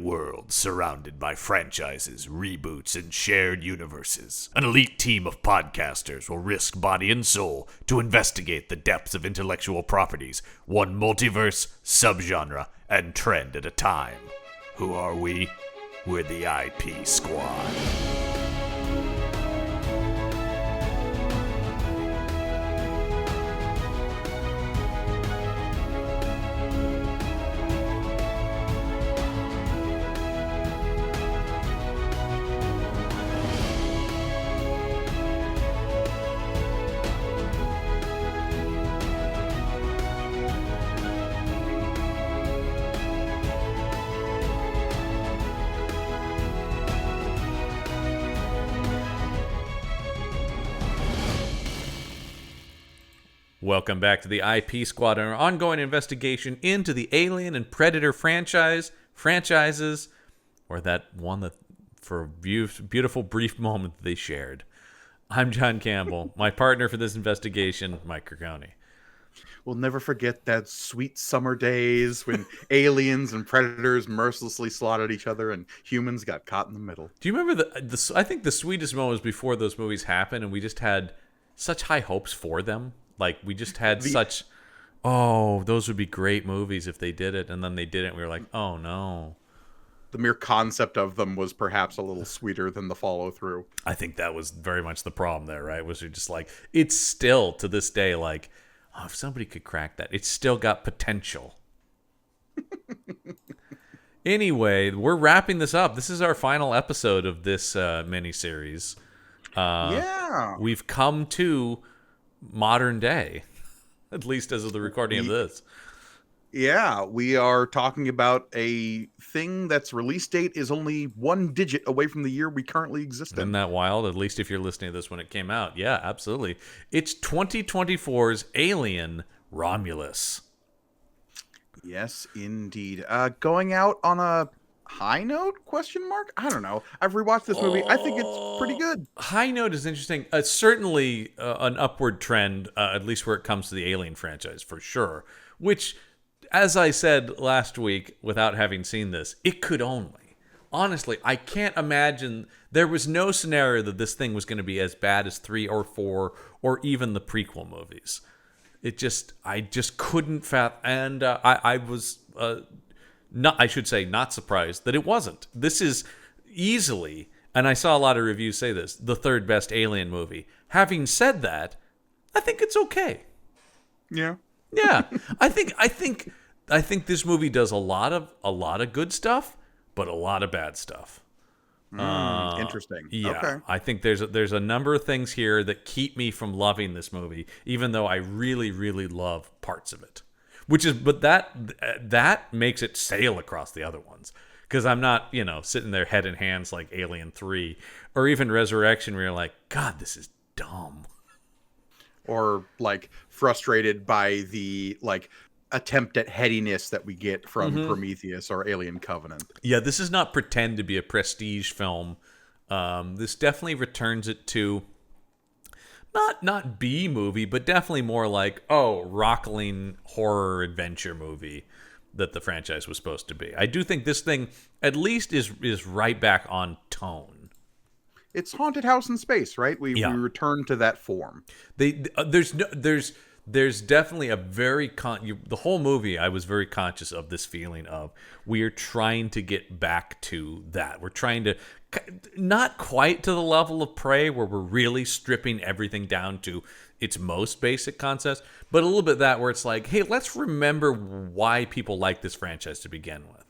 world surrounded by franchises, reboots, and shared universes. An elite team of podcasters will risk body and soul to investigate the depths of intellectual properties, one multiverse, subgenre, and trend at a time. Who are we? We're the IP Squad. Welcome back to the IP Squad and our ongoing investigation into the Alien and Predator franchises, or that one that for a beautiful brief moment they shared. I'm John Campbell. My partner for this investigation, Mike Kirkoni. We'll never forget that sweet summer days when aliens and predators mercilessly slaughtered each other and humans got caught in the middle. Do you remember I think the sweetest moment was before those movies happened and we just had such high hopes for them. Like, we just had those would be great movies if they did it, and then they didn't. We were like, oh, no. The mere concept of them was perhaps a little sweeter than the follow-through. I think that was very much the problem there, right? Was you're just like, it's still, to this day, like, oh, if somebody could crack that, it's still got potential. Anyway, we're wrapping this up. This is our final episode of this miniseries. We've come to modern day, at least as of the recording of this. Yeah, we are talking about a thing that's release date is only one digit away from the year we currently exist in. Isn't that wild? At least if you're listening to this when it came out. Yeah, absolutely. It's 2024's Alien Romulus. Yes, indeed. Going out on a high note? Question mark? I don't know. I've rewatched this movie. I think it's pretty good. High note is interesting. Certainly an upward trend, at least where it comes to the Alien franchise, for sure. Which, as I said last week, without having seen this, it could only. Honestly, I can't imagine. There was no scenario that this thing was going to be as bad as 3 or 4 or even the prequel movies. I just couldn't and I was not surprised that it wasn't. This is easily, and I saw a lot of reviews say this, the third best Alien movie. Having said that, I think it's okay. Yeah. Yeah. I think this movie does a lot of good stuff, but a lot of bad stuff. Interesting. Yeah. Okay. I think there's a number of things here that keep me from loving this movie, even though I really, really love parts of it. But that makes it sail across the other ones. Because I'm not, sitting there head in hands like Alien 3 or even Resurrection where you're like, God, this is dumb. Or like frustrated by the attempt at headiness that we get from Prometheus or Alien Covenant. Yeah, this is not pretend to be a prestige film. This definitely returns it to not B movie, but definitely more like, rockling horror adventure movie that the franchise was supposed to be. I do think this thing at least is right back on tone. It's haunted house in space, right? We return to that form. There's definitely a very the whole movie. I was very conscious of this feeling of we are trying to get back to that. We're trying to not quite to the level of Prey where we're really stripping everything down to its most basic concepts, but a little bit that where it's like, hey, let's remember why people like this franchise to begin with.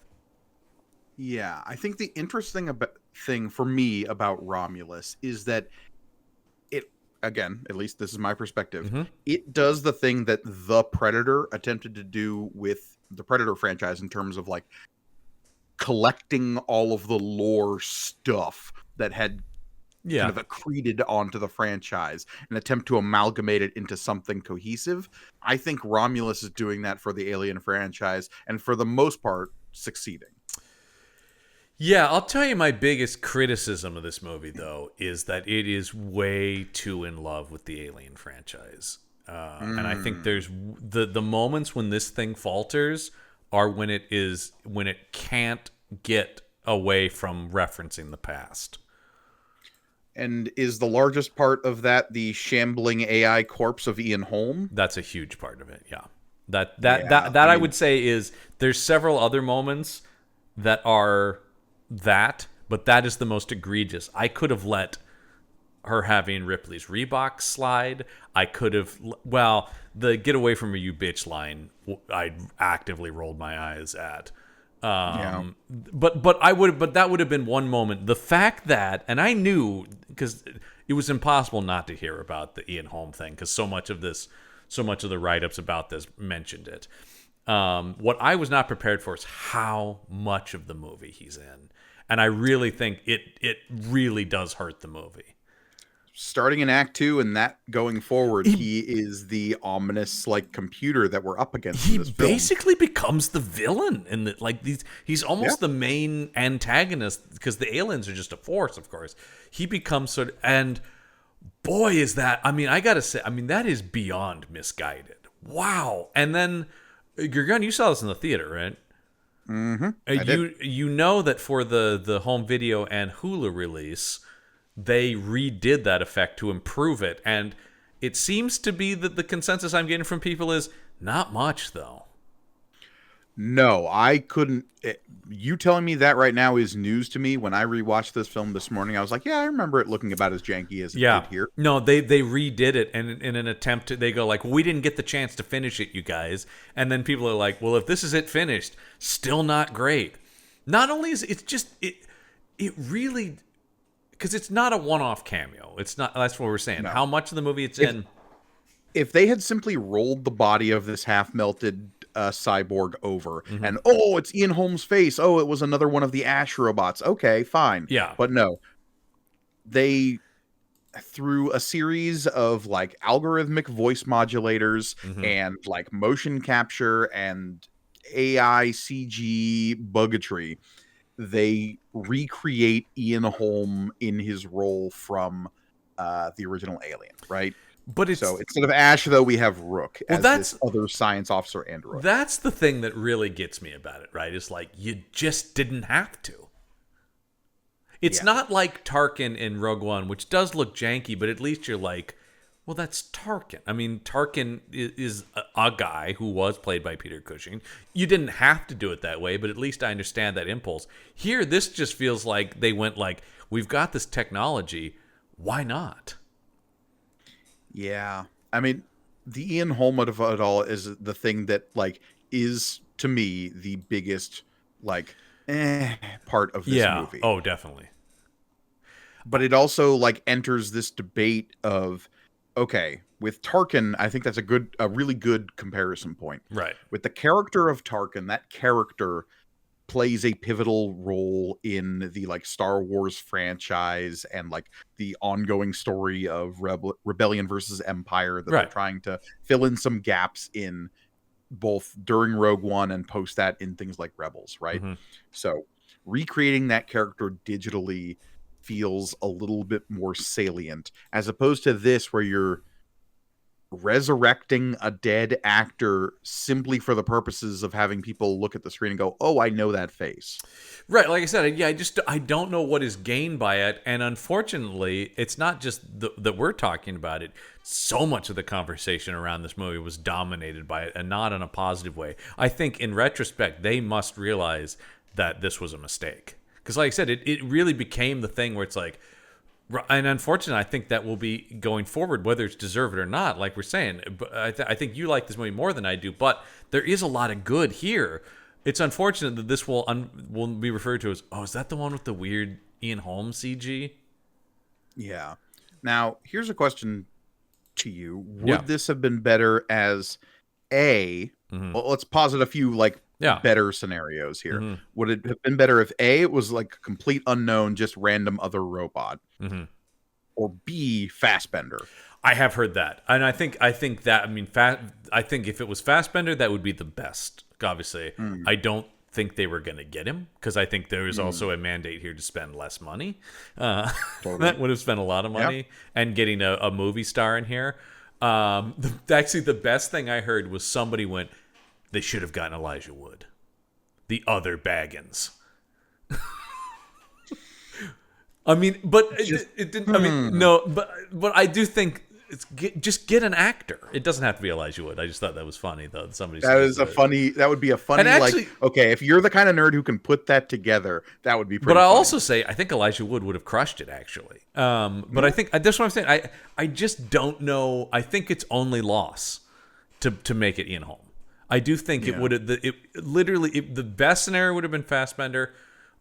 Yeah, I think the interesting thing for me about Romulus is that it, again, at least this is my perspective, it does the thing that The Predator attempted to do with the Predator franchise in terms of collecting all of the lore stuff that had kind of accreted onto the franchise, an attempt to amalgamate it into something cohesive. I think Romulus is doing that for the Alien franchise, and for the most part, succeeding. Yeah, I'll tell you my biggest criticism of this movie, though, is that it is way too in love with the Alien franchise. And I think there's the moments when this thing falters are when it can't get away from referencing the past. And is the largest part of that the shambling AI corpse of Ian Holm? That's a huge part of it. Yeah. That Yeah, I would say is there's several other moments that are that, but that is the most egregious. I could have let her having Ripley's Reebok slide. I could have, well, the "get away from me, you bitch" line, I actively rolled my eyes at. But that would have been one moment. The fact that, and I knew, because it was impossible not to hear about the Ian Holm thing, because so much of the write-ups about this mentioned it. What I was not prepared for is how much of the movie he's in, and I really think it really does hurt the movie. Starting in Act 2 and that going forward, he is the ominous computer that we're up against. He in this film. basically becomes the villain in the he's almost the main antagonist, because the aliens are just a force, of course. He becomes and boy is that, I gotta say, that is beyond misguided. Wow. And then you saw this in the theater, right? Mm-hmm. You know that for the home video and Hulu release, they redid that effect to improve it, and it seems to be that the consensus I'm getting from people is not much, though. No, I couldn't. You telling me that right now is news to me. When I rewatched this film this morning, I was like, yeah, I remember it looking about as janky as it did here. No, they redid it, and in an attempt to, they go like, we didn't get the chance to finish it, you guys. And then people are like, well, if this is it finished, still not great. Not only is it just, it really... Because it's not a one-off cameo. It's not. That's what we're saying. No. How much of the movie it's in? If they had simply rolled the body of this half-melted cyborg over, and it's Ian Holm's face. Oh, it was another one of the Ash robots. Okay, fine. Yeah, but no. They, through a series of algorithmic voice modulators and motion capture and AI CG buggetry, they recreate Ian Holm in his role from the original Alien, right? But so instead of Ash, though, we have Rook as this other science officer android. That's the thing that really gets me about it, right? It's like, you just didn't have to. It's not like Tarkin in Rogue One, which does look janky, but at least you're like, well, that's Tarkin. Tarkin is a guy who was played by Peter Cushing. You didn't have to do it that way, but at least I understand that impulse. Here, this just feels like they went we've got this technology. Why not? Yeah. The Ian Holm of it all is the thing that, is, to me, the biggest, part of this movie. Oh, definitely. But it also, enters this debate of, okay, with Tarkin, I think that's a really good comparison point. Right. With the character of Tarkin, that character plays a pivotal role in the Star Wars franchise and the ongoing story of rebellion versus empire that they're trying to fill in some gaps in, both during Rogue One and post that in things like Rebels, right? So recreating that character digitally feels a little bit more salient, as opposed to this where you're resurrecting a dead actor simply for the purposes of having people look at the screen and go, oh, I know that face. Right. Like I said, I don't know what is gained by it. And unfortunately, it's not just that we're talking about it. So much of the conversation around this movie was dominated by it, and not in a positive way. I think in retrospect, they must realize that this was a mistake. Because like I said, it really became the thing where it's like, and unfortunately, I think that will be going forward, whether it's deserved or not, like we're saying. But I think you like this movie more than I do, but there is a lot of good here. It's unfortunate that this will be referred to as, is that the one with the weird Ian Holm CG? Yeah. Now, here's a question to you. Would this have been better as well, let's posit a few better scenarios here. Would it have been better if it was a complete unknown, just random other robot, or B, Fassbender? I have heard that, and I think that I think if it was Fassbender, that would be the best. Obviously, I don't think they were going to get him, because I think there is also a mandate here to spend less money. Totally. That would have spent a lot of money, and getting a movie star in here. Actually, the best thing I heard was somebody went, they should have gotten Elijah Wood, the other Baggins. I mean, but Just it didn't. I mean, no, but I do think just get an actor. It doesn't have to be Elijah Wood. I just thought that was funny though. Somebody suggested it. that would be a funny, And actually, like, okay, if you're the kind of nerd who can put that together, that would be but pretty I'll funny. also say I think Elijah Wood would have crushed it actually. But I think that's what I'm saying. I just don't know. I think it's only loss to make it Ian Holm. I do think it would have. The best scenario would have been Fassbender.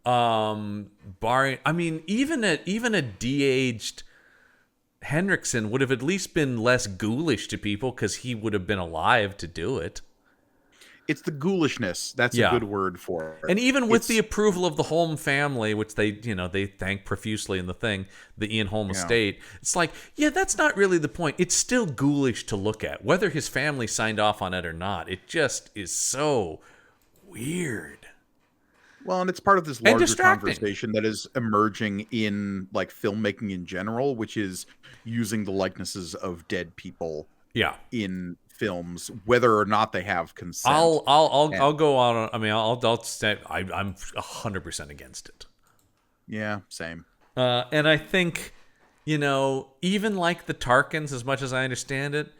Barring, I mean, even a de-aged Henriksen would have at least been less ghoulish to people because he would have been alive to do it. It's the ghoulishness. That's a good word for it. And even with the approval of the Holm family, which they thank profusely in the thing, the Ian Holm estate, it's like, yeah, that's not really the point. It's still ghoulish to look at, whether his family signed off on it or not. It just is so weird. Well, and it's part of this larger conversation that is emerging in like filmmaking in general, which is using the likenesses of dead people in films, whether or not they have consent. I'll go on. I mean, I'll say I'm 100% against it. Yeah, same. And I think, even like the Tarkins, as much as I understand it,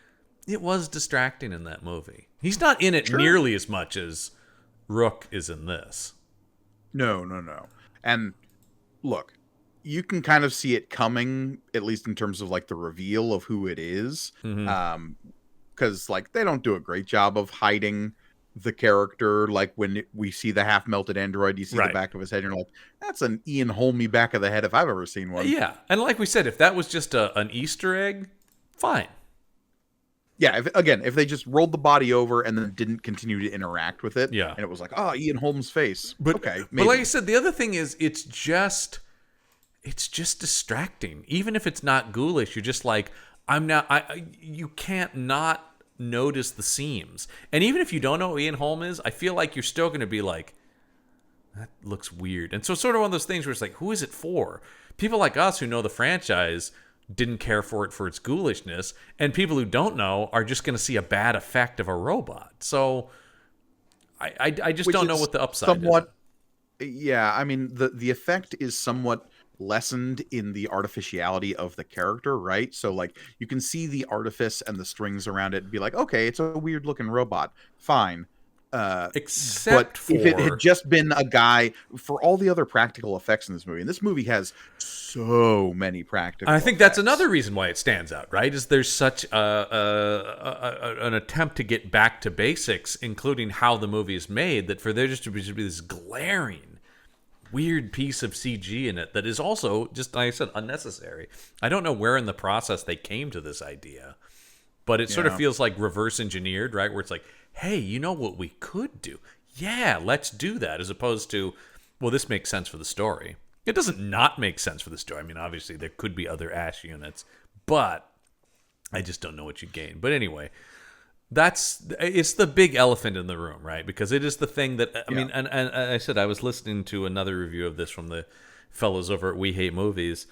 it was distracting in that movie. He's not in it nearly as much as Rook is in this. No. And look, you can kind of see it coming, at least in terms of like the reveal of who it is. Because like they don't do a great job of hiding the character. Like when we see the half melted android, you see the back of his head, and you're like, that's an Ian Holmy back of the head if I've ever seen one. Yeah. And like we said, if that was just an Easter egg, fine. Yeah, if they just rolled the body over and then didn't continue to interact with it, and it was like, Ian Holm's face. But okay, but like I said, the other thing is it's just distracting. Even if it's not ghoulish, you're just like, you can't not notice the seams. And even if you don't know who Ian Holm is, I feel like you're still going to be like, that looks weird. And so it's sort of one of those things where it's like, who is it for? People like us who know the franchise didn't care for it for its ghoulishness, and people who don't know are just going to see a bad effect of a robot. So I just don't know what the upside is. Yeah, I mean, the effect is somewhat lessened in the artificiality of the character, right? So like you can see the artifice and the strings around it and be like, okay, it's a weird looking robot, fine. Except for if it had just been a guy, for all the other practical effects in this movie, and this movie has so many practical I think effects. That's another reason why it stands out, right? Is there's such an attempt to get back to basics, including how the movie is made, that for there just to be this glaring, weird piece of CG in it that is also, just like I said, unnecessary. I don't know where in the process they came to this idea, but it sort of feels like reverse engineered, right? Where it's like, hey, you know what we could do? Yeah, let's do that, as opposed to, well, this makes sense for the story. It doesn't not make sense for the story. I mean, obviously, there could be other Ash units, but I just don't know what you gain. But anyway, it's the big elephant in the room, right? Because it is the thing that, I mean, and I said I was listening to another review of this from the fellows over at We Hate Movies,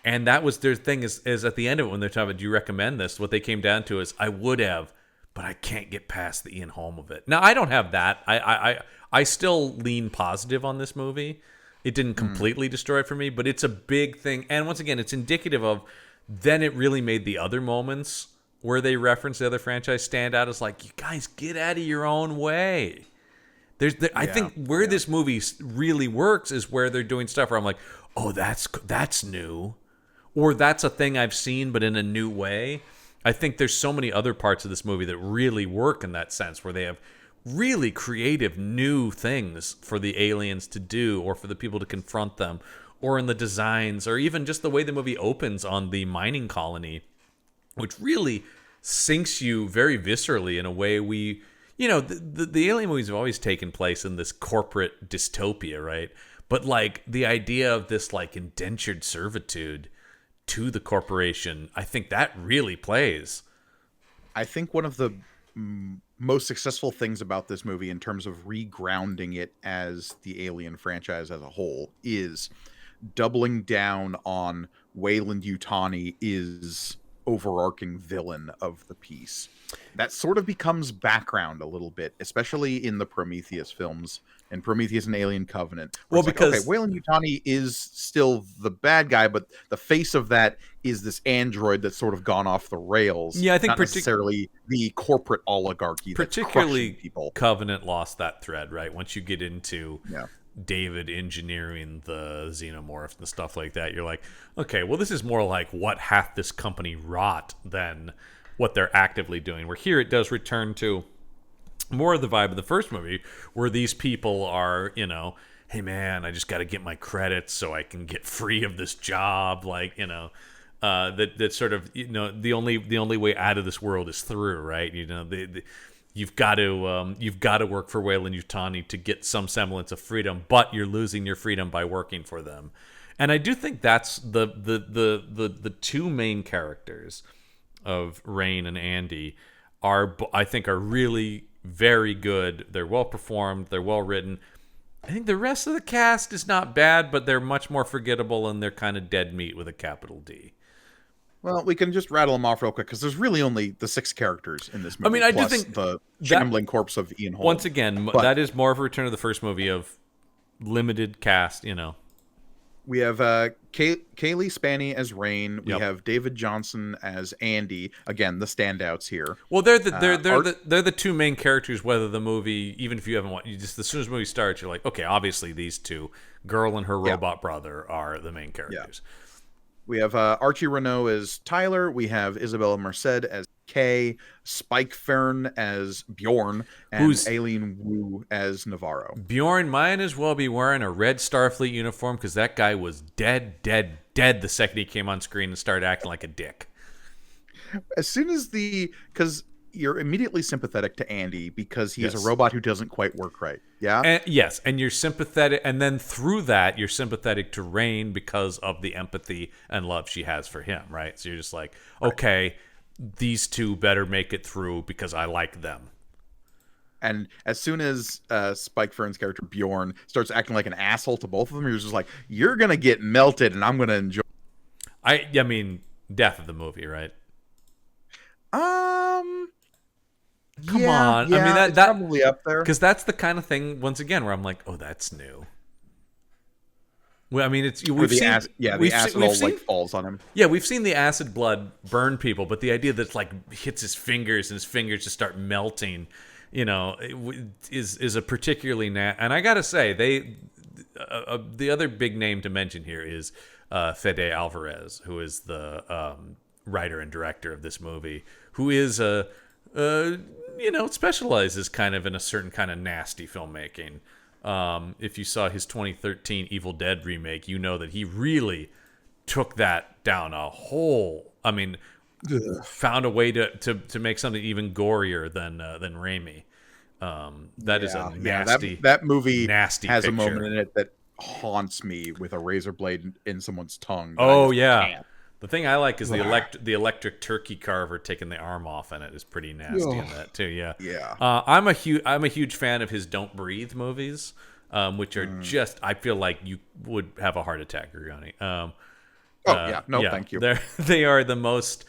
and that was their thing is at the end of it when they're talking about, do you recommend this? What they came down to is, I would have, but I can't get past the Ian Holm of it. Now, I don't have that. I still lean positive on this movie. It didn't completely destroy it for me, but it's a big thing. And once again, it's indicative of, then it really made the other moments where they reference the other franchise stand out as like, you guys get out of your own way. I think where this movie really works is where they're doing stuff where I'm like, oh, that's new. Or that's a thing I've seen, but in a new way. I think there's so many other parts of this movie that really work in that sense, where they have really creative new things for the aliens to do, or for the people to confront them, or in the designs, or even just the way the movie opens on the mining colony, which really sinks you very viscerally in a way the alien movies have always taken place in this corporate dystopia, right? But like the idea of this like indentured servitude to the corporation, I think that really plays. I think one of the most successful things about this movie in terms of regrounding it as the Alien franchise as a whole is doubling down on Weyland Yutani is overarching villain of the piece. That sort of becomes background a little bit, especially in the Prometheus films and Prometheus and Alien Covenant. Where Well, it's like, because okay, Weyland-Yutani is still the bad guy, but the face of that is this android that's sort of gone off the rails. Yeah, I think not necessarily the corporate oligarchy that's particularly crushing people. Covenant lost that thread, right? Once you get into Yeah. David engineering the xenomorph and stuff like that, you're like, okay, well, this is more like what hath this company wrought than what they're actively doing. Where here it does return to more of the vibe of the first movie, where these people are, you know, hey man, I just got to get my credits so I can get free of this job, like, you know, that sort of, you know, the only way out of this world is through, right? You know, you've got to work for Weyland-Yutani to get some semblance of freedom, but you're losing your freedom by working for them. And I do think that's the two main characters of Rain and Andy are really very good. They're well performed. They're well written. I think the rest of the cast is not bad, but they're much more forgettable, and they're kind of dead meat with a capital D. Well, we can just rattle them off real quick because there's really only the 6 characters in this movie. I mean, I do plus think the shambling corpse of Ian Holm. Once again, that is more of a return to the first movie of limited cast, you know. We have Kaylee Spaney as Rain. We Yep. have David Johnson as Andy. Again, the standouts here. Well, they're the two main characters. Whether the movie, even if you haven't watched, you just as soon as the movie starts, you're like, okay, obviously these two, girl and her robot brother, are the main characters. Yeah. We have Archie Renault as Tyler. We have Isabella Merced as Kay, Spike Fern as Bjorn, and Aileen Wu as Navarro. Bjorn might as well be wearing a red Starfleet uniform because that guy was dead the second he came on screen and started acting like a dick. As soon as because you're immediately sympathetic to Andy because he is a robot who doesn't quite work right. Yeah. And you're sympathetic, and then through that, you're sympathetic to Rain because of the empathy and love she has for him, right? So you're just like, okay, these two better make it through because I like them. And as soon as Spike Fern's character Bjorn starts acting like an asshole to both of them, you're just like, you're gonna get melted, and I'm gonna enjoy. I mean, death of the movie, right? Come on. Yeah, I mean, that's probably up there. Because that's the kind of thing, once again, where I'm like, oh, that's new. Well, I mean, the acid falls on him. Yeah, we've seen the acid blood burn people, but the idea that it, like, hits his fingers and his fingers just start melting, you know, is a particularly and I gotta say, the other big name to mention here is Fede Alvarez, who is the writer and director of this movie, who is specializes kind of in a certain kind of nasty filmmaking. If you saw his 2013 Evil Dead remake, you know that he really took that down a hole. I mean, found a way to make something even gorier than Raimi. That is a nasty. That movie nasty has picture. A moment in it that haunts me with a razor blade in someone's tongue. Oh yeah. Can't. The thing I like is the electric turkey carver taking the arm off in it is pretty nasty in that too. Yeah. Yeah. I'm a huge fan of his Don't Breathe movies, which are just, I feel like you would have a heart attack, Rugani. Thank you. They are the most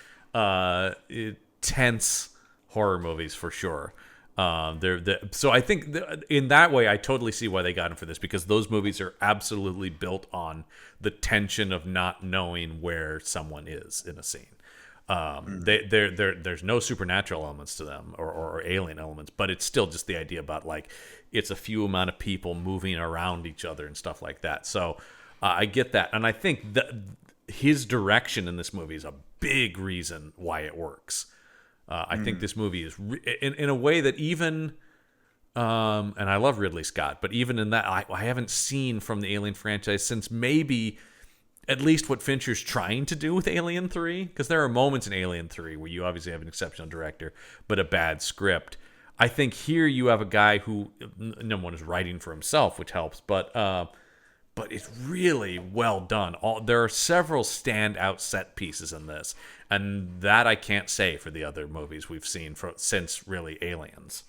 tense horror movies for sure. So I think in that way, I totally see why they got him for this, because those movies are absolutely built on the tension of not knowing where someone is in a scene. There's no supernatural elements to them or alien elements, but it's still just the idea about, like, it's a few amount of people moving around each other and stuff like that. So I get that. And I think that his direction in this movie is a big reason why it works. I think this movie is in a way that even, and I love Ridley Scott, but even in that, I haven't seen from the Alien franchise since maybe at least what Fincher's trying to do with Alien 3, because there are moments in Alien 3 where you obviously have an exceptional director, but a bad script. I think here you have a guy who, number one, is writing for himself, which helps, but it's really well done. There are several standout set pieces in this, and that I can't say for the other movies we've seen since really Aliens.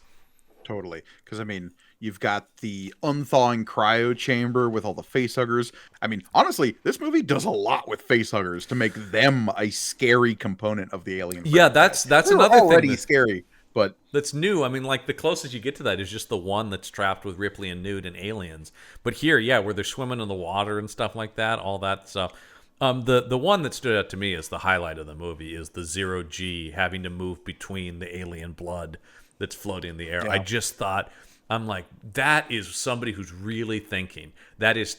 Totally. Because, I mean, you've got the unthawing cryo chamber with all the facehuggers. I mean, honestly, this movie does a lot with facehuggers to make them a scary component of the Alien Yeah, franchise. that's They were another thing already scary, but that's new. I mean, like the closest you get to that is just the one that's trapped with Ripley and Newt and aliens. But here, yeah, where they're swimming in the water and stuff like that, all that stuff. The one that stood out to me as the highlight of the movie is the 0G having to move between the alien blood that's floating in the air. yeah. I just thought, I'm like, that is somebody who's really thinking. That is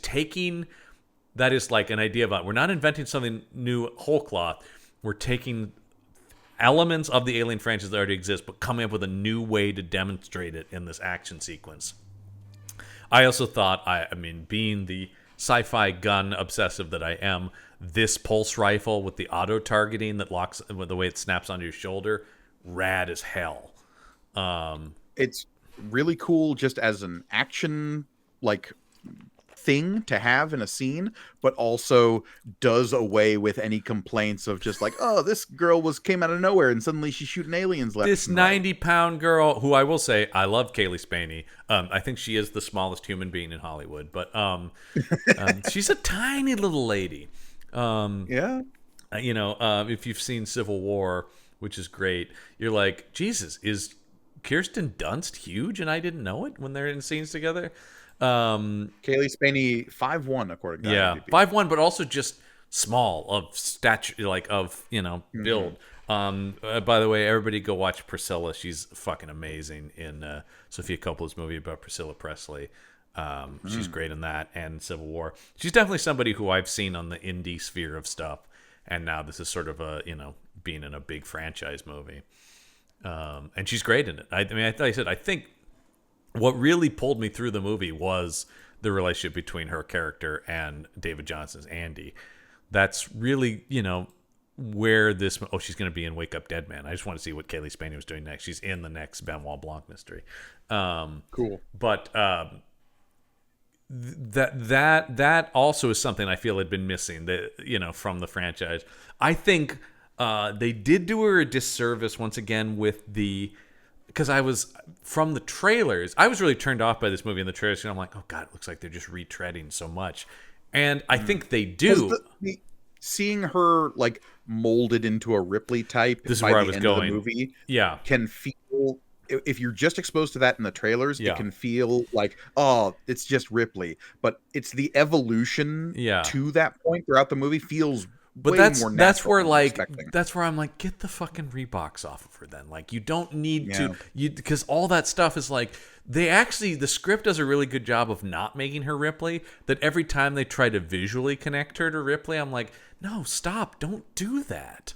like an idea about, we're not inventing something new whole cloth. We're taking elements of the Alien franchise that already exist, but coming up with a new way to demonstrate it in this action sequence. I also thought, I mean, being the sci-fi gun obsessive that I am, this pulse rifle with the auto targeting that locks with the way it snaps onto your shoulder, rad as hell. It's really cool just as an action, like, thing to have in a scene, but also does away with any complaints of just like, oh, this girl came out of nowhere and suddenly she's shooting aliens left. This 90-pound girl, who I will say, I love Kaylee Spaney. I think she is the smallest human being in Hollywood, but she's a tiny little lady. Yeah. You know, if you've seen Civil War, which is great, you're like, Jesus, is Kirsten Dunst huge and I didn't know it when they're in scenes together? Kaylee Spaney 5'1" according to IMDb. 5'1", but also just small of stature, like of build. By the way, everybody go watch Priscilla. She's fucking amazing in Sofia Coppola's movie about Priscilla Presley. She's great in that and Civil War. She's definitely somebody who I've seen on the indie sphere of stuff, and now this is sort of a being in a big franchise movie. And she's great in it. I mean, like I said, I think what really pulled me through the movie was the relationship between her character and David Johnson's Andy. That's really, where this... Oh, she's going to be in Wake Up Dead Man. I just want to see what Kaylee Spaney was doing next. She's in the next Benoit Blanc mystery. Cool. But that also is something I feel had been missing, from the franchise. I think they did do her a disservice once again with the... Because I was, from the trailers, I was really turned off by this movie in the trailers. And I'm like, oh, God, it looks like they're just retreading so much. And I think they do. Seeing her, like, molded into a Ripley type this is by where the I was end going. of the movie Yeah. can feel... If you're just exposed to that in the trailers, Yeah. it can feel like, oh, it's just Ripley. But it's the evolution to that point throughout the movie feels But way that's more that's where natural than expecting. that's where I'm like, get the fucking Reeboks off of her then. Like, you don't need to, because all that stuff is like, the script does a really good job of not making her Ripley. That every time they try to visually connect her to Ripley, I'm like, no, stop, don't do that.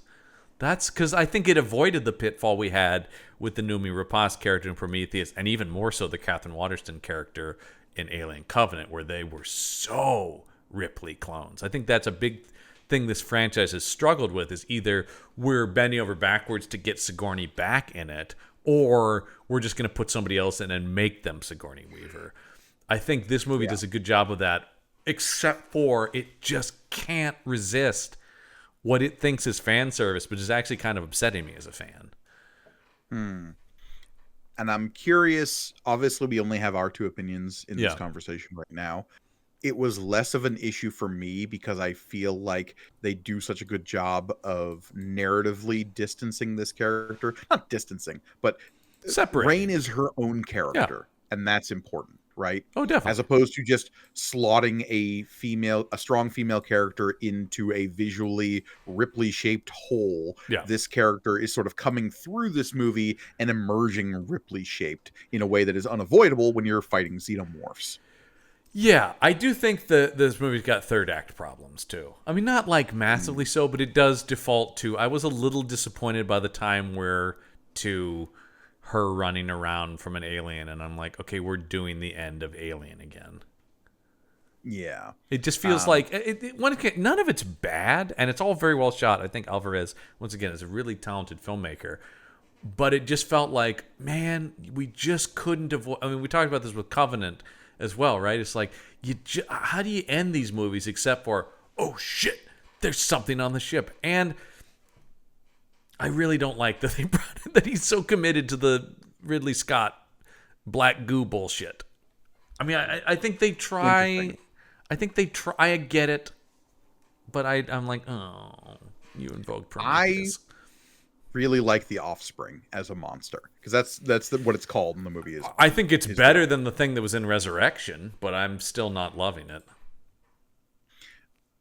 That's because I think it avoided the pitfall we had with the Noomi Rapace character in Prometheus, and even more so the Catherine Waterston character in Alien Covenant, where they were so Ripley clones. I think that's a big thing this franchise has struggled with, is either we're bending over backwards to get Sigourney back in it, or we're just going to put somebody else in and make them Sigourney Weaver. I think this movie does a good job of that, except for it just can't resist what it thinks is fan service, but is actually kind of upsetting me as a fan. And I'm curious, obviously we only have our two opinions in this conversation right now. It was less of an issue for me because I feel like they do such a good job of narratively distancing this character. Not distancing, but separating. Rain is her own character, and that's important, right? Oh, definitely. As opposed to just slotting a strong female character into a visually Ripley-shaped hole. Yeah. This character is sort of coming through this movie and emerging Ripley-shaped in a way that is unavoidable when you're fighting xenomorphs. Yeah, I do think that this movie's got third act problems too. I mean, not like massively so, but it does default to... I was a little disappointed by the time we're to her running around from an alien, and I'm like, okay, we're doing the end of Alien again. Yeah. It just feels like... none of it's bad, and it's all very well shot. I think Alvarez, once again, is a really talented filmmaker. But it just felt like, man, we just couldn't avoid... I mean, we talked about this with Covenant as well, right? It's like, how do you end these movies except for, oh shit, there's something on the ship? And I really don't like that that he's so committed to the Ridley Scott black goo bullshit. I mean, I think they try. I think they try. I get it, but I'm like, oh, you invoked Prometheus. I really like the Offspring as a monster, because that's what it's called in the movie. I think it's better than the thing that was in Resurrection, but I'm still not loving it.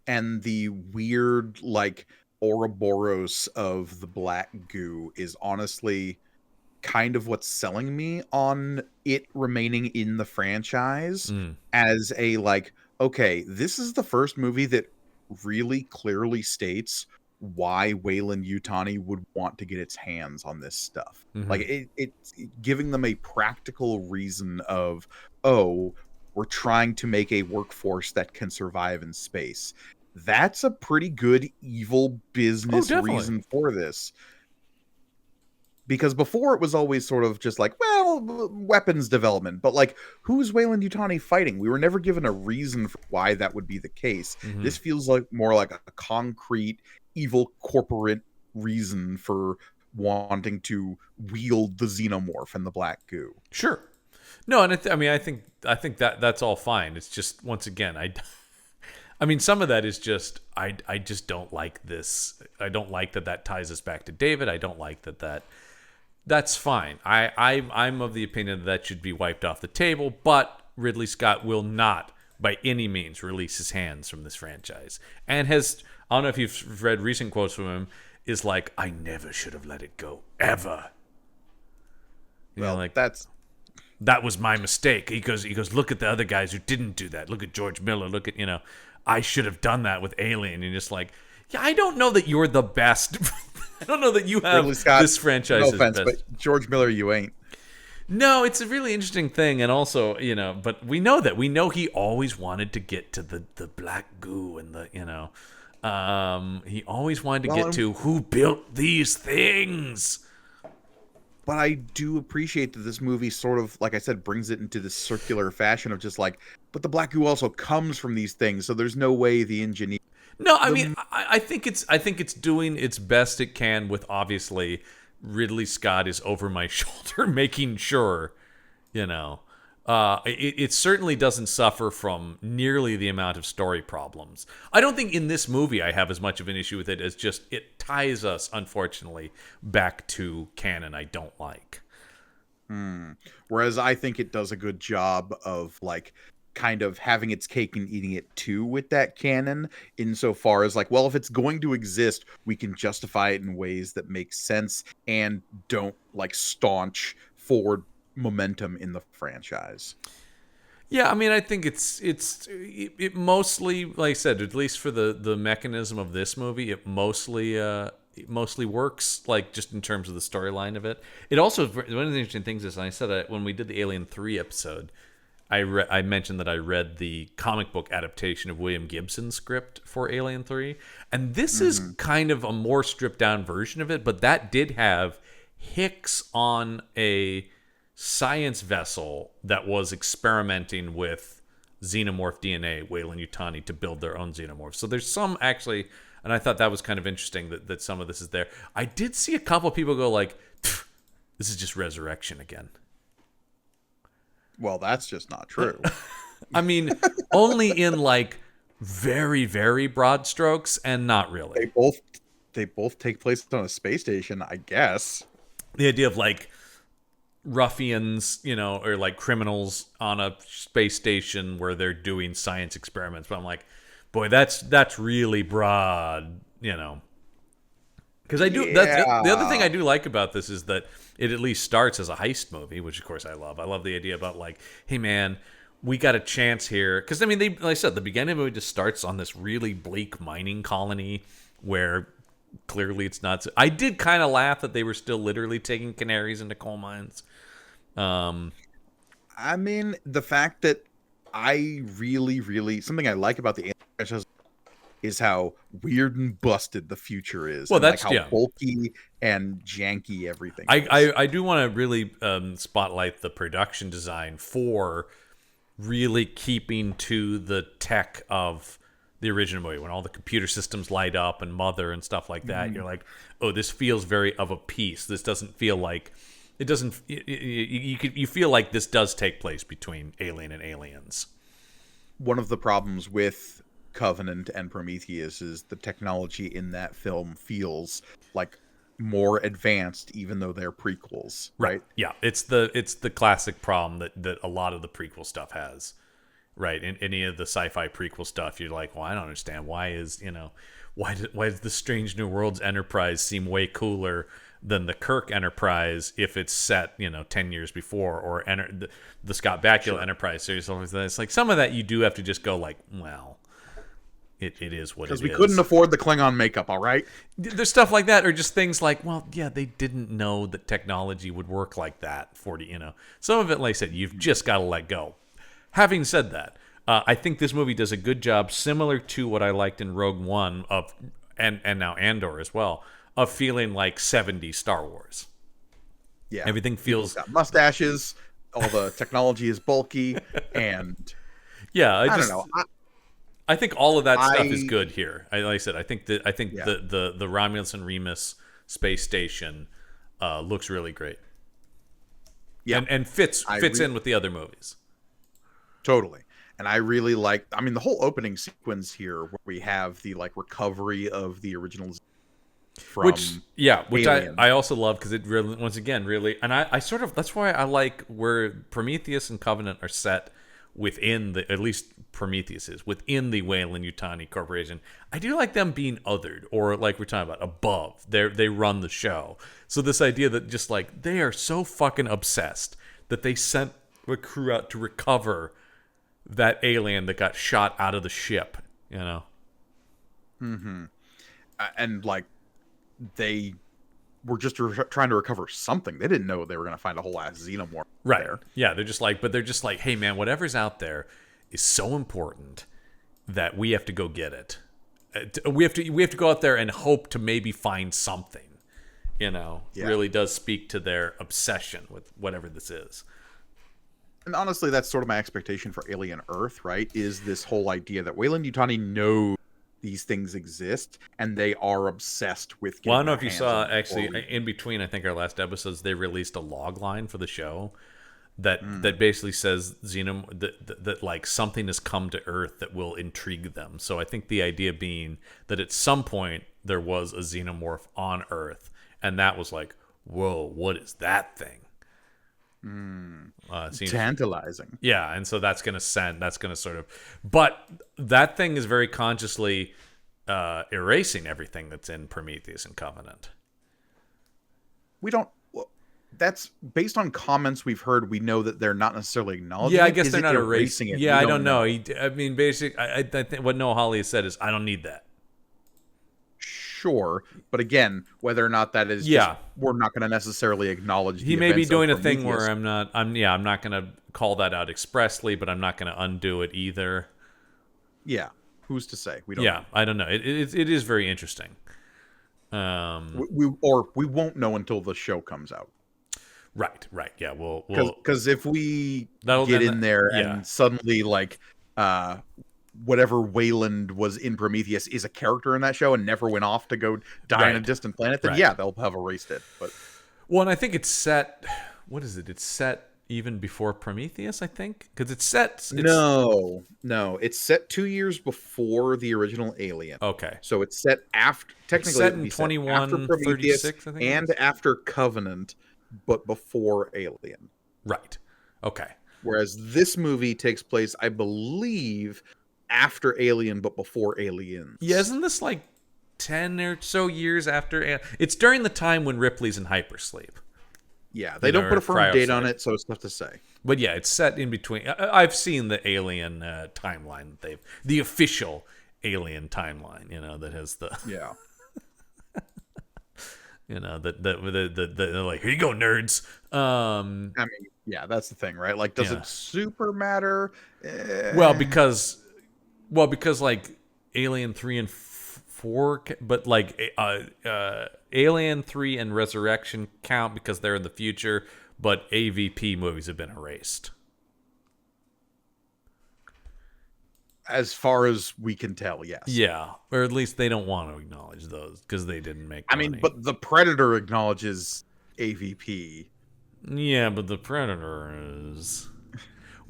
And the weird, like, Ouroboros of the black goo is honestly kind of what's selling me on it remaining in the franchise as a, like, okay, this is the first movie that really clearly states why Wayland Yutani would want to get its hands on this stuff. Like, it's giving them a practical reason of, oh, we're trying to make a workforce that can survive in space. That's a pretty good evil business reason for this. Because before it was always sort of just like, well, weapons development. But, like, who's Wayland Yutani fighting? We were never given a reason for why that would be the case. This feels like more like a concrete, evil corporate reason for wanting to wield the xenomorph and the black goo. Sure. No, and I think that's all fine. It's just, once again, I mean, some of that is just I just don't like this. I don't like that ties us back to David. I don't like that. That's fine. I'm of the opinion that should be wiped off the table. But Ridley Scott will not, by any means, release his hands from this franchise. And has, I don't know if you've read recent quotes from him, is like, I never should have let it go ever. Well, like, that was my mistake. He goes, look at the other guys who didn't do that. Look at George Miller. Look at, I should have done that with Alien. And you're just like, yeah, I don't know that you're the best. I don't know that you have this franchise. No offense, but George Miller, you ain't. No, it's a really interesting thing. And also, but we know that. We know he always wanted to get to the black goo and the, he always wanted to get to who built these things. But I do appreciate that this movie sort of, like I said, brings it into this circular fashion of just like, but the black goo also comes from these things, so there's no way the engineer. No, I mean, I think it's doing its best it can with, obviously, Ridley Scott is over my shoulder making sure, it certainly doesn't suffer from nearly the amount of story problems. I don't think in this movie I have as much of an issue with it as just it ties us, unfortunately, back to canon I don't like. Whereas I think it does a good job of, like, kind of having its cake and eating it too with that canon, insofar as, like, well, if it's going to exist, we can justify it in ways that make sense and don't, like, staunch forward momentum in the franchise. Yeah, I mean, I think it mostly, like I said, at least for the mechanism of this movie, it mostly works, like, just in terms of the storyline of it. It also, one of the interesting things is, and I said when we did the Alien 3 episode, I mentioned that I read the comic book adaptation of William Gibson's script for Alien 3, and this is kind of a more stripped down version of it, but that did have Hicks on a science vessel that was experimenting with xenomorph DNA, Wayland Yutani, to build their own xenomorph. So there's some, actually, and I thought that was kind of interesting that some of this is there. I did see a couple of people go like, this is just Resurrection again. Well, that's just not true. I mean, only in, like, very, very broad strokes, and not really. They both take place on a space station, I guess. The idea of, like, ruffians, or, like, criminals on a space station where they're doing science experiments. But I'm like, boy, that's really broad, Because I do. That's the other thing I do like about this is that it at least starts as a heist movie, which of course I love. I love the idea about, like, hey man, we got a chance here. Because I mean, like I said, the beginning of the movie just starts on this really bleak mining colony where clearly it's not. I did kind of laugh that they were still literally taking canaries into coal mines. I mean, the fact that I really something I like about the Alien franchise is how weird and busted the future is. Well, and that's like how bulky and janky everything is. I do want to really spotlight the production design for really keeping to the tech of the original movie. When all the computer systems light up and Mother and stuff like that, you're like, oh, this feels very of a piece. This doesn't feel like it doesn't. You feel like this does take place between Alien and Aliens. One of the problems with Covenant and Prometheus is the technology in that film feels like more advanced, even though they're prequels, right? Yeah, it's the classic problem that a lot of the prequel stuff has. Right, in any of the sci-fi prequel stuff, you're like, well, I don't understand. Why does the Strange New Worlds Enterprise seem way cooler than the Kirk Enterprise if it's set 10 years before, or the Scott Bakula Enterprise series? It's like some of that you do have to just go like, well, it is what it is. Because we couldn't afford the Klingon makeup, all right? There's stuff like that, or just things like, well, yeah, they didn't know that technology would work like that. Some of it, like I said, you've just got to let go. Having said that, I think this movie does a good job, similar to what I liked in Rogue One and now Andor as well, of feeling like 70s Star Wars. Yeah, everything feels got mustaches. All the technology is bulky, and yeah, I don't know. I think all of that stuff is good here. Like I said, I think the Romulus and Remus space station looks really great. Yeah, and fits in with the other movies. Totally. And I really like, the whole opening sequence here where we have the recovery of the original which I also love, because it really, once again, really, and I sort of, that's why I like where Prometheus and Covenant are set within at least Prometheus is within the Weyland-Yutani Corporation. I do like them being othered, or like we're talking about, above. They run the show. So this idea that just like they are so fucking obsessed that they sent a crew out to recover that alien that got shot out of the ship, Mm-hmm. And they were just trying to recover something. They didn't know they were going to find a whole ass xenomorph there. Yeah, they're just like, hey man, whatever's out there is so important that we have to go get it. We have to go out there and hope to maybe find something. Really does speak to their obsession with whatever this is. And honestly, that's sort of my expectation for Alien Earth, right? Is this whole idea that Weyland-Yutani knows these things exist, and they are obsessed with. Well, I don't know if you saw, actually, in between, I think, our last episodes, they released a log line for the show that basically says that like something has come to Earth that will intrigue them. So I think the idea being that at some point there was a xenomorph on Earth, and that was like, whoa, what is that thing? Seems tantalizing. Yeah, and so that's going to sort of, but that thing is very consciously erasing everything that's in Prometheus and Covenant. That's based on comments we've heard. We know that they're not necessarily acknowledging. Yeah, I guess they're not erasing it. Yeah, I don't know. Basically, I think what Noah Hawley has said is, I don't need that. Sure, but again, whether or not that is, we're not going to necessarily acknowledge. He may be doing a thing where I'm not going to call that out expressly, but I'm not going to undo it either. Yeah, who's to say? We don't. Yeah, I don't know. It is very interesting. We won't know until the show comes out. Right. Yeah, we'll because if we get in there and suddenly whatever Weyland was in Prometheus is a character in that show and never went off to go die on a distant planet, then they'll have erased it. But and I think it's set. What is it? It's set even before Prometheus, I think, because it's set. No, it's set 2 years before the original Alien. Okay, so it's set after. Technically, it's set in 2136, I think, and after Covenant, but before Alien. Right. Okay. Whereas this movie takes place, I believe, after Alien, but before Aliens. Yeah, isn't this like 10 or so years after? It's during the time when Ripley's in hypersleep. Yeah, they don't put a firm date on it, so it's tough to say. But yeah, it's set in between. I've seen the Alien timeline. The official Alien timeline. That has the they're like, here you go, nerds. Yeah, that's the thing, right? Like, does it super matter? Well, because like Alien 3 and 4, but like Alien 3 and Resurrection count because they're in the future, but AVP movies have been erased. As far as we can tell, yes. Yeah, or at least they don't want to acknowledge those because they didn't make money. But the Predator acknowledges AVP. Yeah, but the Predator is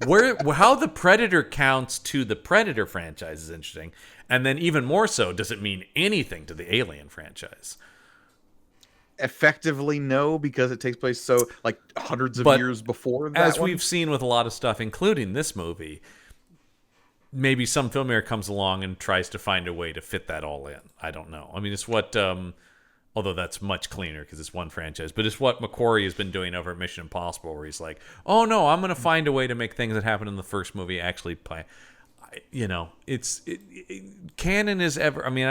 how the Predator counts to the Predator franchise is interesting, and then even more so, does it mean anything to the Alien franchise? Effectively, no, because it takes place so like hundreds of But years before that as one. we've seen with a lot of stuff, including this movie, maybe some filmmaker comes along and tries to find a way to fit that all in. I don't know. I mean, it's what, although that's much cleaner because it's one franchise, but it's what McQuarrie has been doing over at Mission Impossible, where he's like, oh no, I'm going to find a way to make things that happen in the first movie actually play. You know, canon is ever. I mean,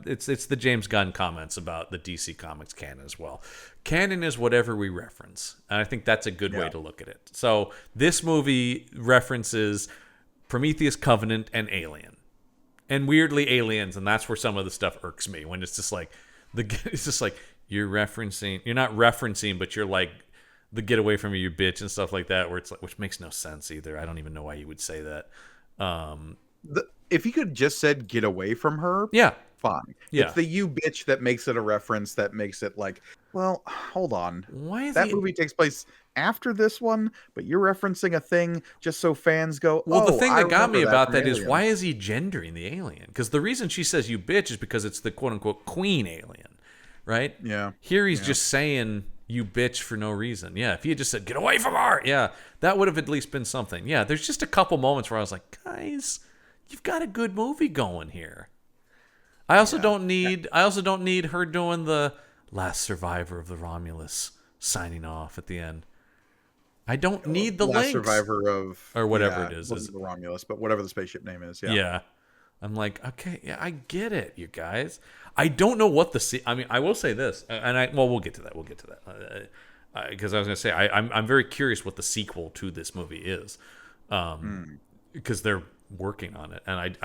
it's the James Gunn comments about the DC Comics canon as well. Canon is whatever we reference, and I think that's a good way to look at it. So this movie references Prometheus, Covenant, and Alien, and weirdly Aliens, and that's where some of the stuff irks me when it's just like it's just like you're not referencing, but you're like the get away from me, you bitch, and stuff like that, where it's like, which makes no sense either. I don't even know why you would say that. If he could just said "get away from her," Yeah, fine. yeah. It's the "you bitch" that makes it a reference. That makes it like, well, hold on. Why is That movie takes place after this one, but you're referencing a thing just so fans go. Well, the oh, thing I that got me remember about from that is Alien. why is he gendering the alien? Because the reason she says "you bitch" is because it's the quote unquote queen alien, right? Yeah. Here he's just saying "you bitch" for no reason. Yeah, if he had just said "get away from her," yeah, that would have at least been something. Yeah, there's just a couple moments where I was like, guys, you've got a good movie going here. I also don't need her doing the last survivor of the Romulus signing off at the end. I don't need the Last links. survivor of or whatever it is. Wasn't the Romulus, but whatever the spaceship name is. Yeah. Yeah. I'm like, okay, yeah, I get it, you guys. I don't know what I mean, I will say this, and we'll get to that. We'll get to that because I was going to say I'm very curious what the sequel to this movie is, because they're working on it, and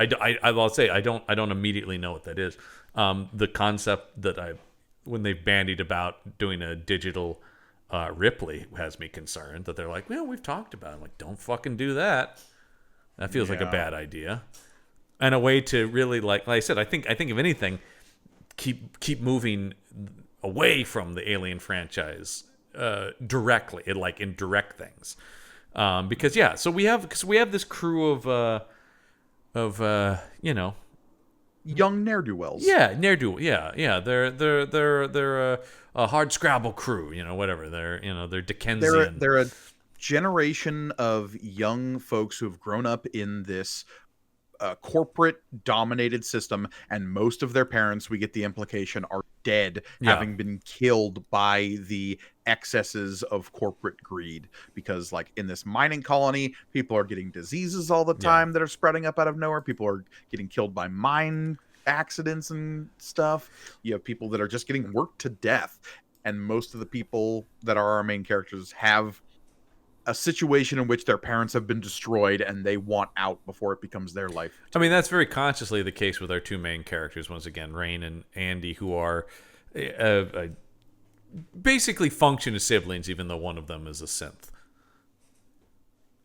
I'll say I don't immediately know what that is. The concept that when they've bandied about doing a digital Ripley has me concerned that they're like, well, we've talked about it. I'm like, don't fucking do that. That feels like a bad idea. And a way to really like I said, I think if anything, keep moving away from the Alien franchise directly, in direct things, because so we have this crew of Young ne'er-do-wells. Yeah, they're a hard Scrabble crew, whatever. They're Dickensian. They're a generation of young folks who have grown up in this corporate dominated system, and most of their parents, we get the implication, are dead, having been killed by the excesses of corporate greed. Because like in this mining colony, people are getting diseases all the time that are spreading up out of nowhere. People are getting killed by mine accidents and stuff. You have people that are just getting worked to death, and most of the people that are our main characters have a situation in which their parents have been destroyed and they want out before it becomes their life. I mean, that's very consciously the case with our two main characters, once again, Rain and Andy, who are basically function as siblings, even though one of them is a synth.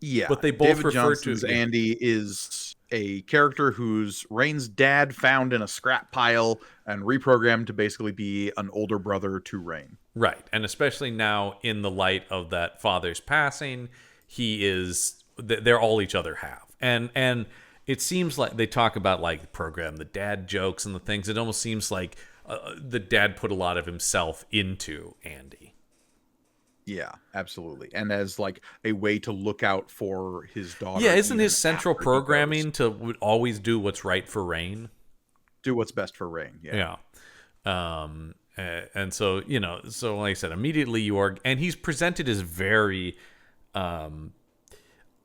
Yeah, but they both David refer Johnson's to Andy is a character who's Rain's dad found in a scrap pile and reprogrammed to basically be an older brother to Rain. Right, and especially now in the light of that father's passing, they're all each other have, and it seems like they talk about like the program, the dad jokes and the things. It almost seems like the dad put a lot of himself into Andy. Yeah, absolutely. And as like a way to look out for his daughter. Yeah, isn't his central programming to always do what's right for Rain? Do what's best for Rain, yeah. And so, so like I said, immediately and he's presented as very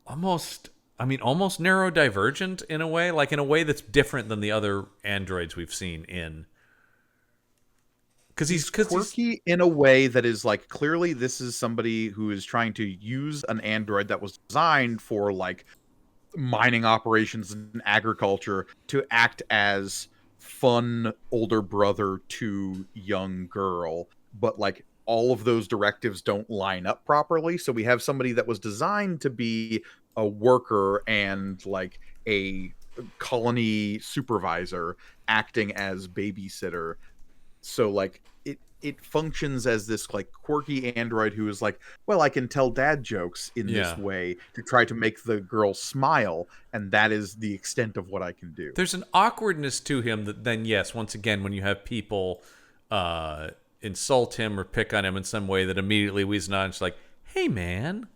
almost neurodivergent in a way, like in a way that's different than the other androids we've seen in. Because he's quirky in a way that is like, clearly this is somebody who is trying to use an android that was designed for like mining operations and agriculture to act as fun older brother to young girl, but like all of those directives don't line up properly. So we have somebody that was designed to be a worker and like a colony supervisor acting as babysitter. So like it functions as this like quirky android who is like, well, I can tell dad jokes in this Yeah. way to try to make the girl smile, and that is the extent of what I can do. There's an awkwardness to him that then, yes, once again, when you have people insult him or pick on him in some way, that immediately we's not just like, hey man,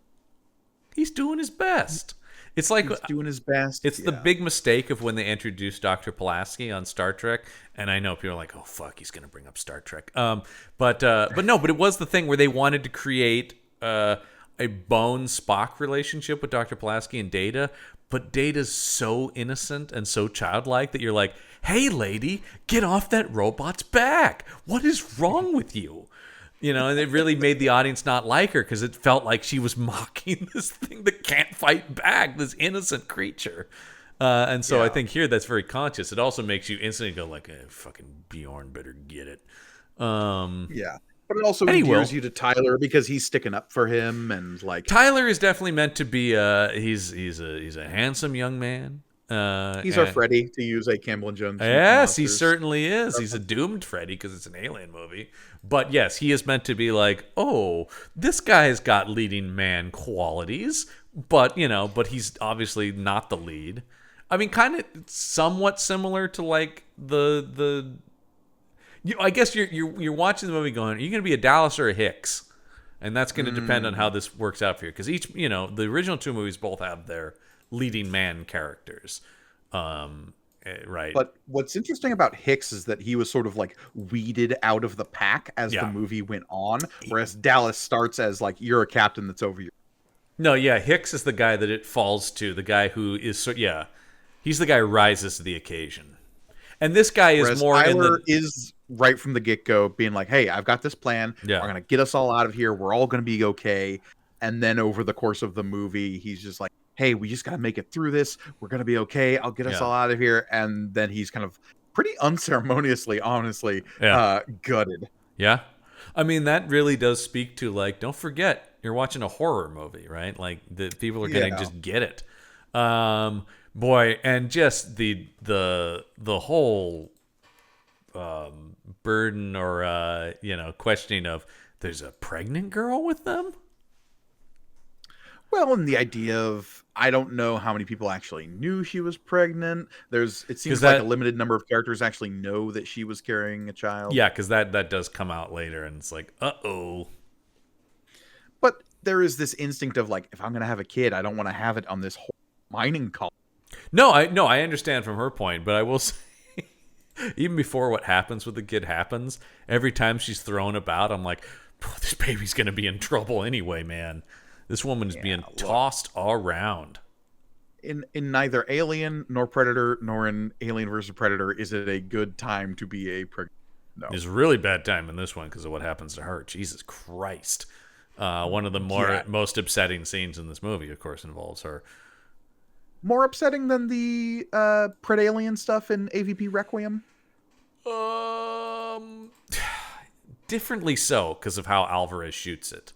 he's doing his best. It's like He's doing his best. it's the big mistake of when they introduced Dr. Pulaski on Star Trek, and I know people are like, "Oh fuck, he's gonna bring up Star Trek." But it was the thing where they wanted to create a Bone Spock relationship with Dr. Pulaski and Data, but Data's so innocent and so childlike that you're like, "Hey, lady, get off that robot's back! What is wrong with you?" You know, and it really made the audience not like her because it felt like she was mocking this thing that can't fight back, this innocent creature. And so I think here that's very conscious. It also makes you instantly go like, fucking Bjorn better get it. Yeah. But it also endears you to Tyler because he's sticking up for him, and like Tyler is definitely meant to be he's a handsome young man. he's our Freddy, to use a Campbell and Jones. Yes, he certainly is. He's a doomed Freddy because it's an alien movie. But yes, he is meant to be like, oh, this guy's got leading man qualities, but he's obviously not the lead. I mean, kind of somewhat similar to like I guess you're watching the movie going, are you going to be a Dallas or a Hicks? And that's going to depend on how this works out for you, because each, the original two movies both have their leading man characters, right? But what's interesting about Hicks is that he was sort of like weeded out of the pack as the movie went on, whereas Dallas starts as like, you're a captain that's over you. No, yeah, Hicks is the guy that it falls to, the guy who is he's the guy who rises to the occasion, and this guy is whereas more. Tyler is right from the get-go being like, hey, I've got this plan. Yeah. We're gonna get us all out of here. We're all gonna be okay. And then over the course of the movie, he's just like, hey, we just got to make it through this. We're going to be okay. I'll get us all out of here. And then he's kind of pretty unceremoniously, honestly, gutted. Yeah. I mean, that really does speak to, like, don't forget, you're watching a horror movie, right? Like, the people are going to just get it. Boy, and just the whole burden or, questioning of, there's a pregnant girl with them? Well, and the idea of, I don't know how many people actually knew she was pregnant. It seems like a limited number of characters actually know that she was carrying a child. Yeah, because that does come out later, and it's like, uh-oh. But there is this instinct of like, if I'm going to have a kid, I don't want to have it on this whole mining colony. No, I understand from her point, but I will say, even before what happens with the kid happens, every time she's thrown about, I'm like, this baby's going to be in trouble anyway, man. This woman is being tossed around. In neither Alien nor Predator nor in Alien vs. Predator is it a good time to be a pregnant. No. It's a really bad time in this one because of what happens to her. Jesus Christ. One of the most upsetting scenes in this movie, of course, involves her. More upsetting than the Pred-Alien stuff in AVP Requiem? Differently so, because of how Alvarez shoots it.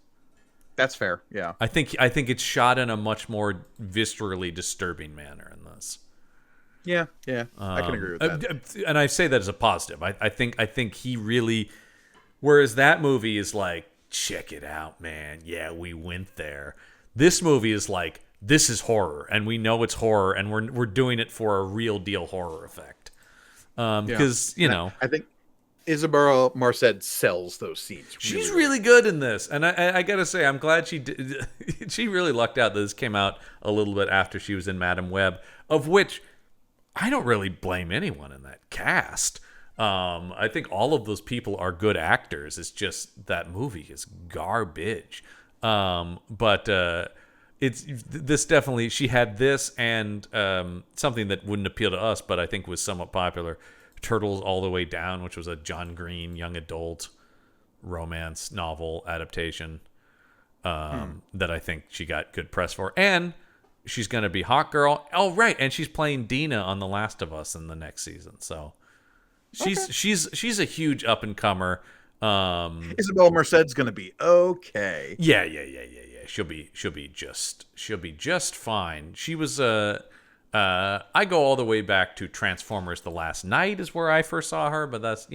That's fair, yeah. I think it's shot in a much more viscerally disturbing manner in this. Yeah, I can agree with that. And I say that as a positive. I think he really, whereas that movie is like, check it out, man. Yeah, we went there. This movie is like, this is horror, and we know it's horror, and we're doing it for a real deal horror effect. Because I think Isabelle Marced sells those scenes. She's really good in this, and I gotta say, I'm glad she did. She really lucked out that this came out a little bit after she was in Madam Web, of which I don't really blame anyone in that cast. I think all of those people are good actors. It's just that movie is garbage. But it's this definitely. She had this and something that wouldn't appeal to us, but I think was somewhat popular. Turtles All the Way Down, which was a John Green young adult romance novel adaptation that I think she got good press for. And she's going to be Hawk Girl. Oh, right. And she's playing Dina on The Last of Us in the next season. So she's a huge up-and-comer. Isabelle Marced's going to be okay. Yeah. She'll be just fine. She was I go all the way back to Transformers: The Last Night is where I first saw her, but that's,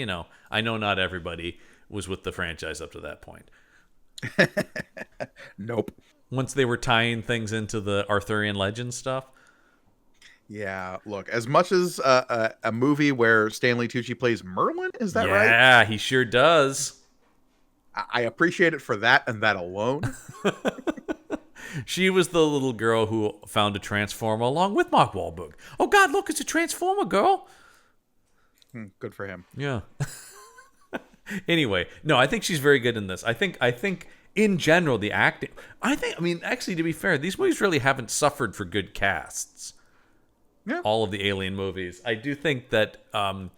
I know not everybody was with the franchise up to that point. Nope. Once they were tying things into the Arthurian legend stuff. Yeah, look, as much as a movie where Stanley Tucci plays Merlin, is that right? Yeah, he sure does. I appreciate it for that and that alone. She was the little girl who found a transformer along with Mark Wahlberg. Oh God, look, it's a transformer girl. Good for him. Yeah. Anyway, no, I think she's very good in this. I think in general the acting. I mean, actually, to be fair, these movies really haven't suffered for good casts. Yeah. All of the Alien movies. I do think that the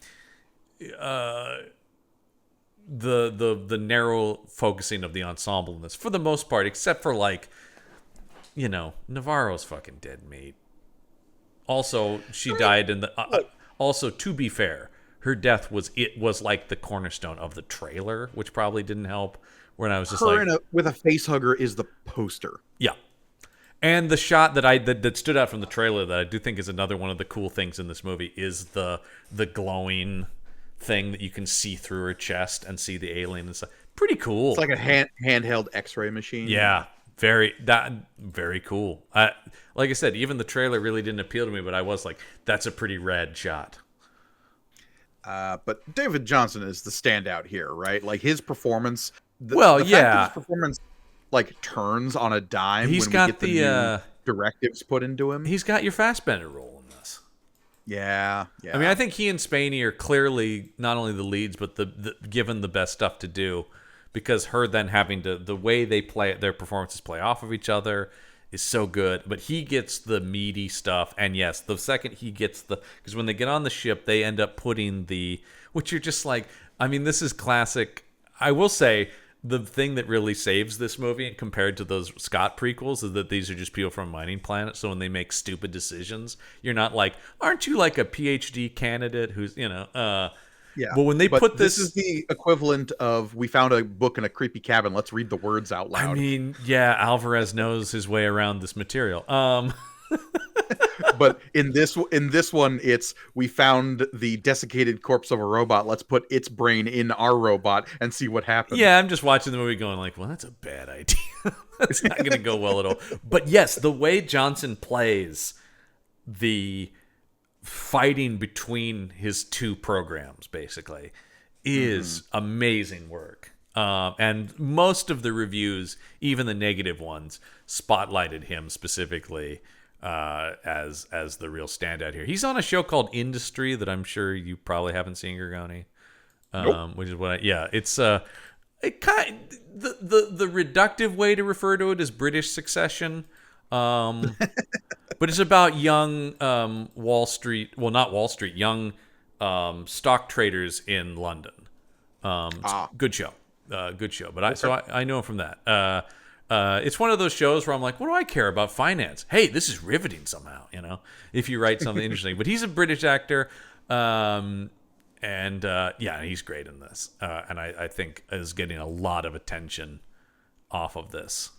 narrow focusing of the ensemble in this, for the most part, except for like, Navarro's fucking dead meat. Also, she died in the. Also, to be fair, her death was like the cornerstone of the trailer, which probably didn't help. When I was just with a face hugger is the poster. Yeah. And the shot that stood out from the trailer that I do think is another one of the cool things in this movie is the glowing thing that you can see through her chest and see the alien and stuff. Pretty cool. It's like a handheld X-ray machine. Yeah, very cool. Like I said, even the trailer really didn't appeal to me, but I was like, that's a pretty rad shot. But David Johnson is the standout here, right? Like his performance. The fact that his performance like turns on a dime. He's when got we get the new directives put into him. He's got your Fassbender role in this. Yeah. I mean, I think he and Spaney are clearly not only the leads, but the given the best stuff to do, because her then having to the way they play their performances play off of each other is so good. But he gets the meaty stuff, and yes, the second he gets because when they get on the ship, they end up putting which you're just like, I mean, this is classic. I will say, the thing that really saves this movie compared to those Scott prequels is that these are just people from a mining planet. So when they make stupid decisions, you're not like, aren't you like a PhD candidate who's, yeah. But when they put this is the equivalent of, we found a book in a creepy cabin. Let's read the words out loud. I mean, yeah, Alvarez knows his way around this material. But in this one, it's, we found the desiccated corpse of a robot. Let's put its brain in our robot and see what happens. Yeah, I'm just watching the movie going like, well, that's a bad idea. That's not going to go well at all. But yes, the way Johnson plays the fighting between his two programs, basically, is amazing work. And most of the reviews, even the negative ones, spotlighted him specifically as the real standout here. He's on a show called Industry that I'm sure you probably haven't seen, Gorgoni. Nope. Which is what it's the reductive way to refer to it is British Succession. But it's about young not Wall Street, young stock traders in London. Good show. But I know him from that. It's one of those shows where I'm like, what do I care about finance? Hey, this is riveting somehow, if you write something interesting. But he's a British actor, and he's great in this. And I think is getting a lot of attention off of this,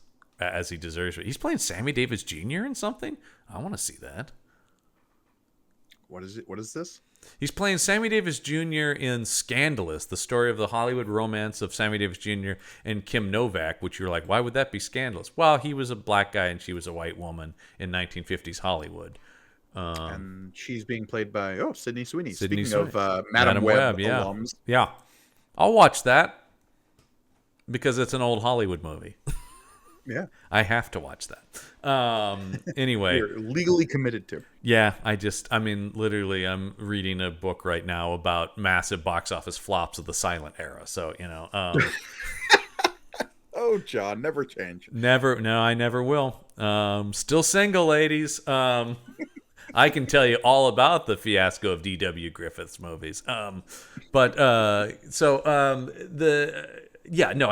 as he deserves it. He's playing Sammy Davis Jr. in something. I want to see that. What is it? What is this? He's playing Sammy Davis Jr. in Scandalous, the story of the Hollywood romance of Sammy Davis Jr. and Kim Novak, which you're like, why would that be scandalous? Well, he was a black guy and she was a white woman in 1950s Hollywood. And she's being played by Sydney Sweeney. Speaking of Madam Web alums. Yeah. I'll watch that because it's an old Hollywood movie. Yeah. I have to watch that. Anyway. You're legally committed to. Yeah, literally, I'm reading a book right now about massive box office flops of the silent era. So, Oh, John, never change. I never will. Still single, ladies. I can tell you all about the fiasco of D.W. Griffith's movies. I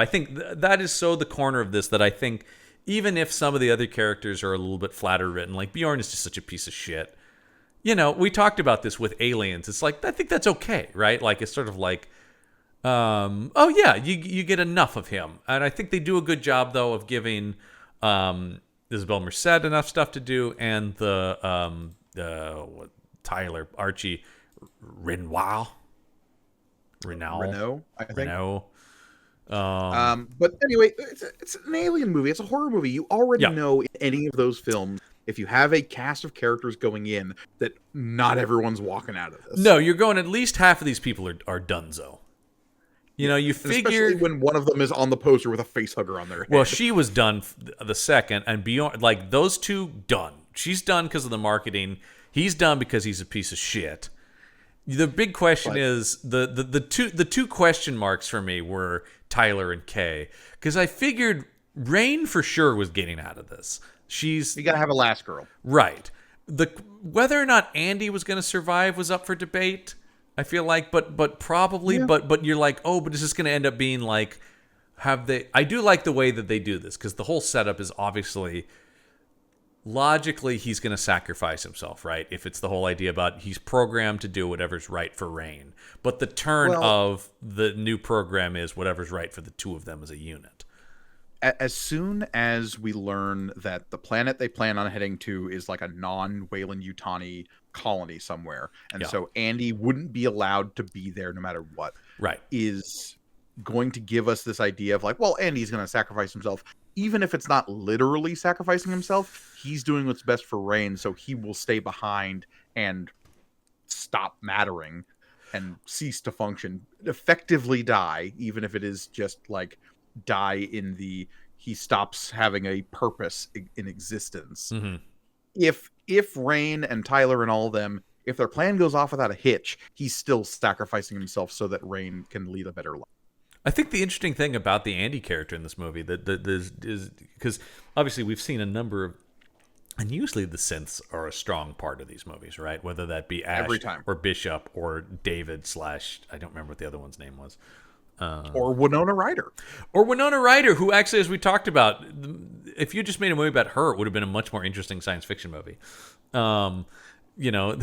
think that is so the corner of this that I think even if some of the other characters are a little bit flatter written, like Bjorn is just such a piece of shit. We talked about this with Aliens. It's like, I think that's okay, right? Like, it's sort of like, you get enough of him. And I think they do a good job, though, of giving Isabel Merced enough stuff to do, and Tyler Archie Renault, I think. But anyway, it's an alien movie. It's a horror movie. You already Yeah. know in any of those films, if you have a cast of characters going in, that not everyone's walking out of this. No, you're going, at least half of these people are donezo. You know, you And figure... especially when one of them is on the poster with a face hugger on their head. Well, she was done the second, and beyond, like, those two, done. She's done because of the marketing. He's done because he's a piece of shit. The big question is, the two question marks for me were Tyler and Kay, because I figured Rain for sure was getting out of this. You gotta have a last girl. Right. Whether or not Andy was going to survive was up for debate, I feel like, but probably, Yeah. but you're like, oh, but is this going to end up being like, I do like the way that they do this, because the whole setup is obviously, logically, he's going to sacrifice himself, right? If it's the whole idea about he's programmed to do whatever's right for Rain. But the turn of the new program is whatever's right for the two of them as a unit. As soon as we learn that the planet they plan on heading to is like a non-Weyland-Yutani colony somewhere, and so Andy wouldn't be allowed to be there no matter what, right, is going to give us this idea of like, well, Andy's going to sacrifice himself. Even if it's not literally sacrificing himself, he's doing what's best for Rain, so he will stay behind and stop mattering and cease to function, effectively die, even if it is just like die in the he stops having a purpose in existence. Mm-hmm. If Rain and Tyler and all of them, if their plan goes off without a hitch, he's still sacrificing himself so that Rain can lead a better life. I think the interesting thing about the Andy character in this movie that is because obviously we've seen a number of, and usually the synths are a strong part of these movies, right? Whether that be Ash Every time. or Bishop or David / I don't remember what the other one's name was. Or Winona Ryder. Or Winona Ryder, who actually, as we talked about, if you just made a movie about her, it would have been a much more interesting science fiction movie. You know,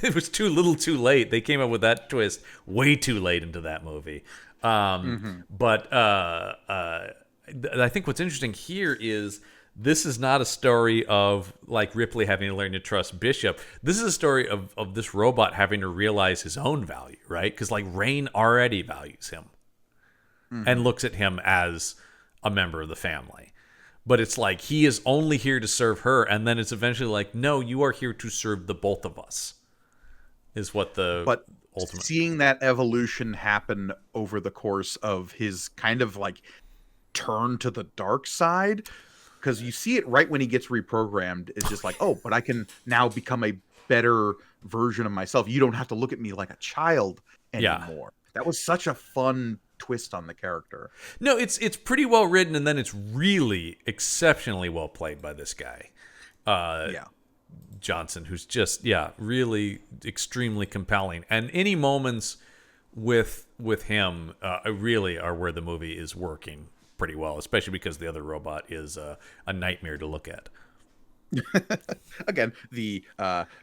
it was too little too late. They came up with that twist way too late into that movie. But I think what's interesting here is this is not a story of like Ripley having to learn to trust Bishop. This is a story of this robot having to realize his own value, right? Because like Rain already values him and looks at him as a member of the family. But it's like he is only here to serve her, and then it's eventually like, no, you are here to serve the both of us. Is what the ultimate. Seeing that evolution happen over the course of his kind of like turn to the dark side, because you see it right when he gets reprogrammed, it's just like, oh, but I can now become a better version of myself. You don't have to look at me like a child anymore. That was such a fun twist on the character. No, it's pretty well written, and then it's really exceptionally well played by this guy. Johnson, who's just really extremely compelling, and any moments with him really are where the movie is working pretty well, especially because the other robot is a nightmare to look at. Again, the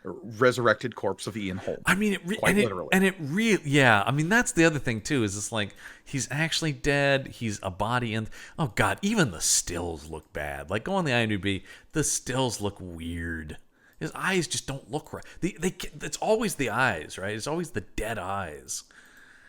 resurrected corpse of Ian Holm. I mean, literally. I mean, that's the other thing too. Is it's like he's actually dead. He's a body, and oh god, even the stills look bad. Like go on the IMDb, the stills look weird. His eyes just don't look right. It's always the eyes, right? It's always the dead eyes.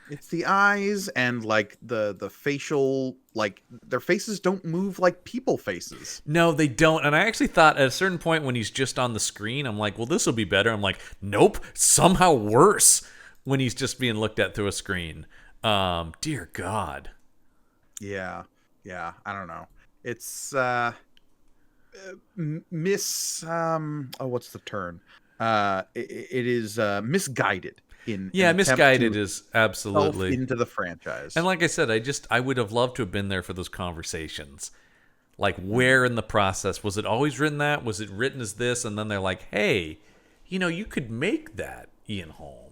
It's the eyes and like the facial, like their faces don't move like people faces. No, they don't. And I actually thought at a certain point when he's just on the screen, I'm like, well, this will be better. I'm like, nope, somehow worse when he's just being looked at through a screen. Dear God. Yeah. I don't know. It's what's the term? It is misguided. Misguided is absolutely into the franchise. And like I said, I would have loved to have been there for those conversations. Like, where in the process was it always written that? Was it written as this? And then they're like, hey, you could make that, Ian Holm.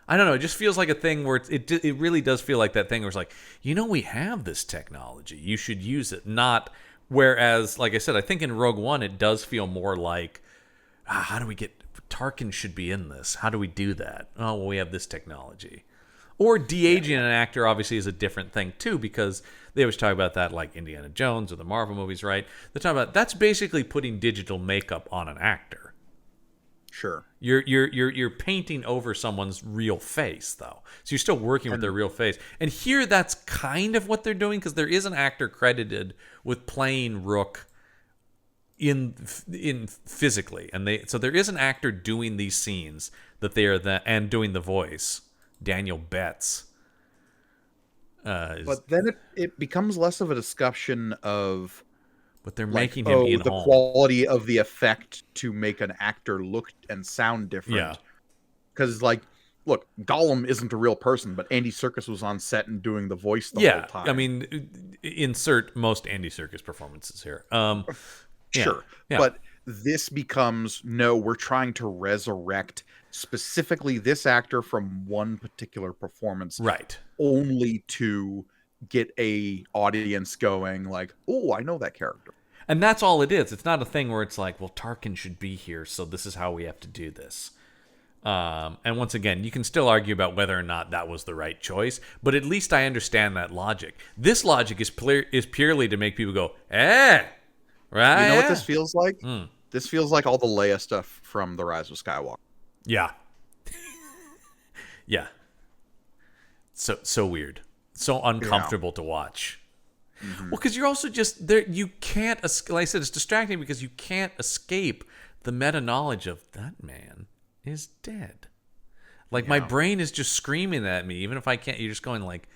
I don't know. It just feels like a thing where it really does feel like that thing where it's like, we have this technology. You should use it. Not whereas, like I said, I think in Rogue One it does feel more like, how do we get Tarkin should be in this? How do we do that? Oh, well, we have this technology. Or de-aging an actor obviously is a different thing too, because they always talk about that like Indiana Jones or the Marvel movies, right? They talk about that's basically putting digital makeup on an actor. Sure. You're painting over someone's real face, though. So you're still working with their real face. And here, that's kind of what they're doing, because there is an actor credited with playing Rook in physically, and so there is an actor doing these scenes that they are and doing the voice. Daniel Betts. But then it becomes less of a discussion of. But they're making him Ian the Holm. quality of the effect to make an actor look and sound different. Yeah. Because, like, look, Gollum isn't a real person, but Andy Serkis was on set and doing the voice the whole time. I mean, insert most Andy Serkis performances here. Sure. Yeah. But this becomes, no, we're trying to resurrect specifically this actor from one particular performance. Right. Only to get a audience going like, oh, I know that character. And that's all it is. It's not a thing where it's like, well, Tarkin should be here, so this is how we have to do this. And once again, you can still argue about whether or not that was the right choice, but at least I understand that logic. This logic is purely to make people go, right? You know what this feels like? This feels like all the Leia stuff from The Rise of Skywalker. Yeah. Yeah. So weird. So uncomfortable to watch. Mm-hmm. Well, because you're also just there. You can't, like I said, it's distracting because you can't escape the meta knowledge of that man is dead. Like, my brain is just screaming at me, even if I can't. You're just going like,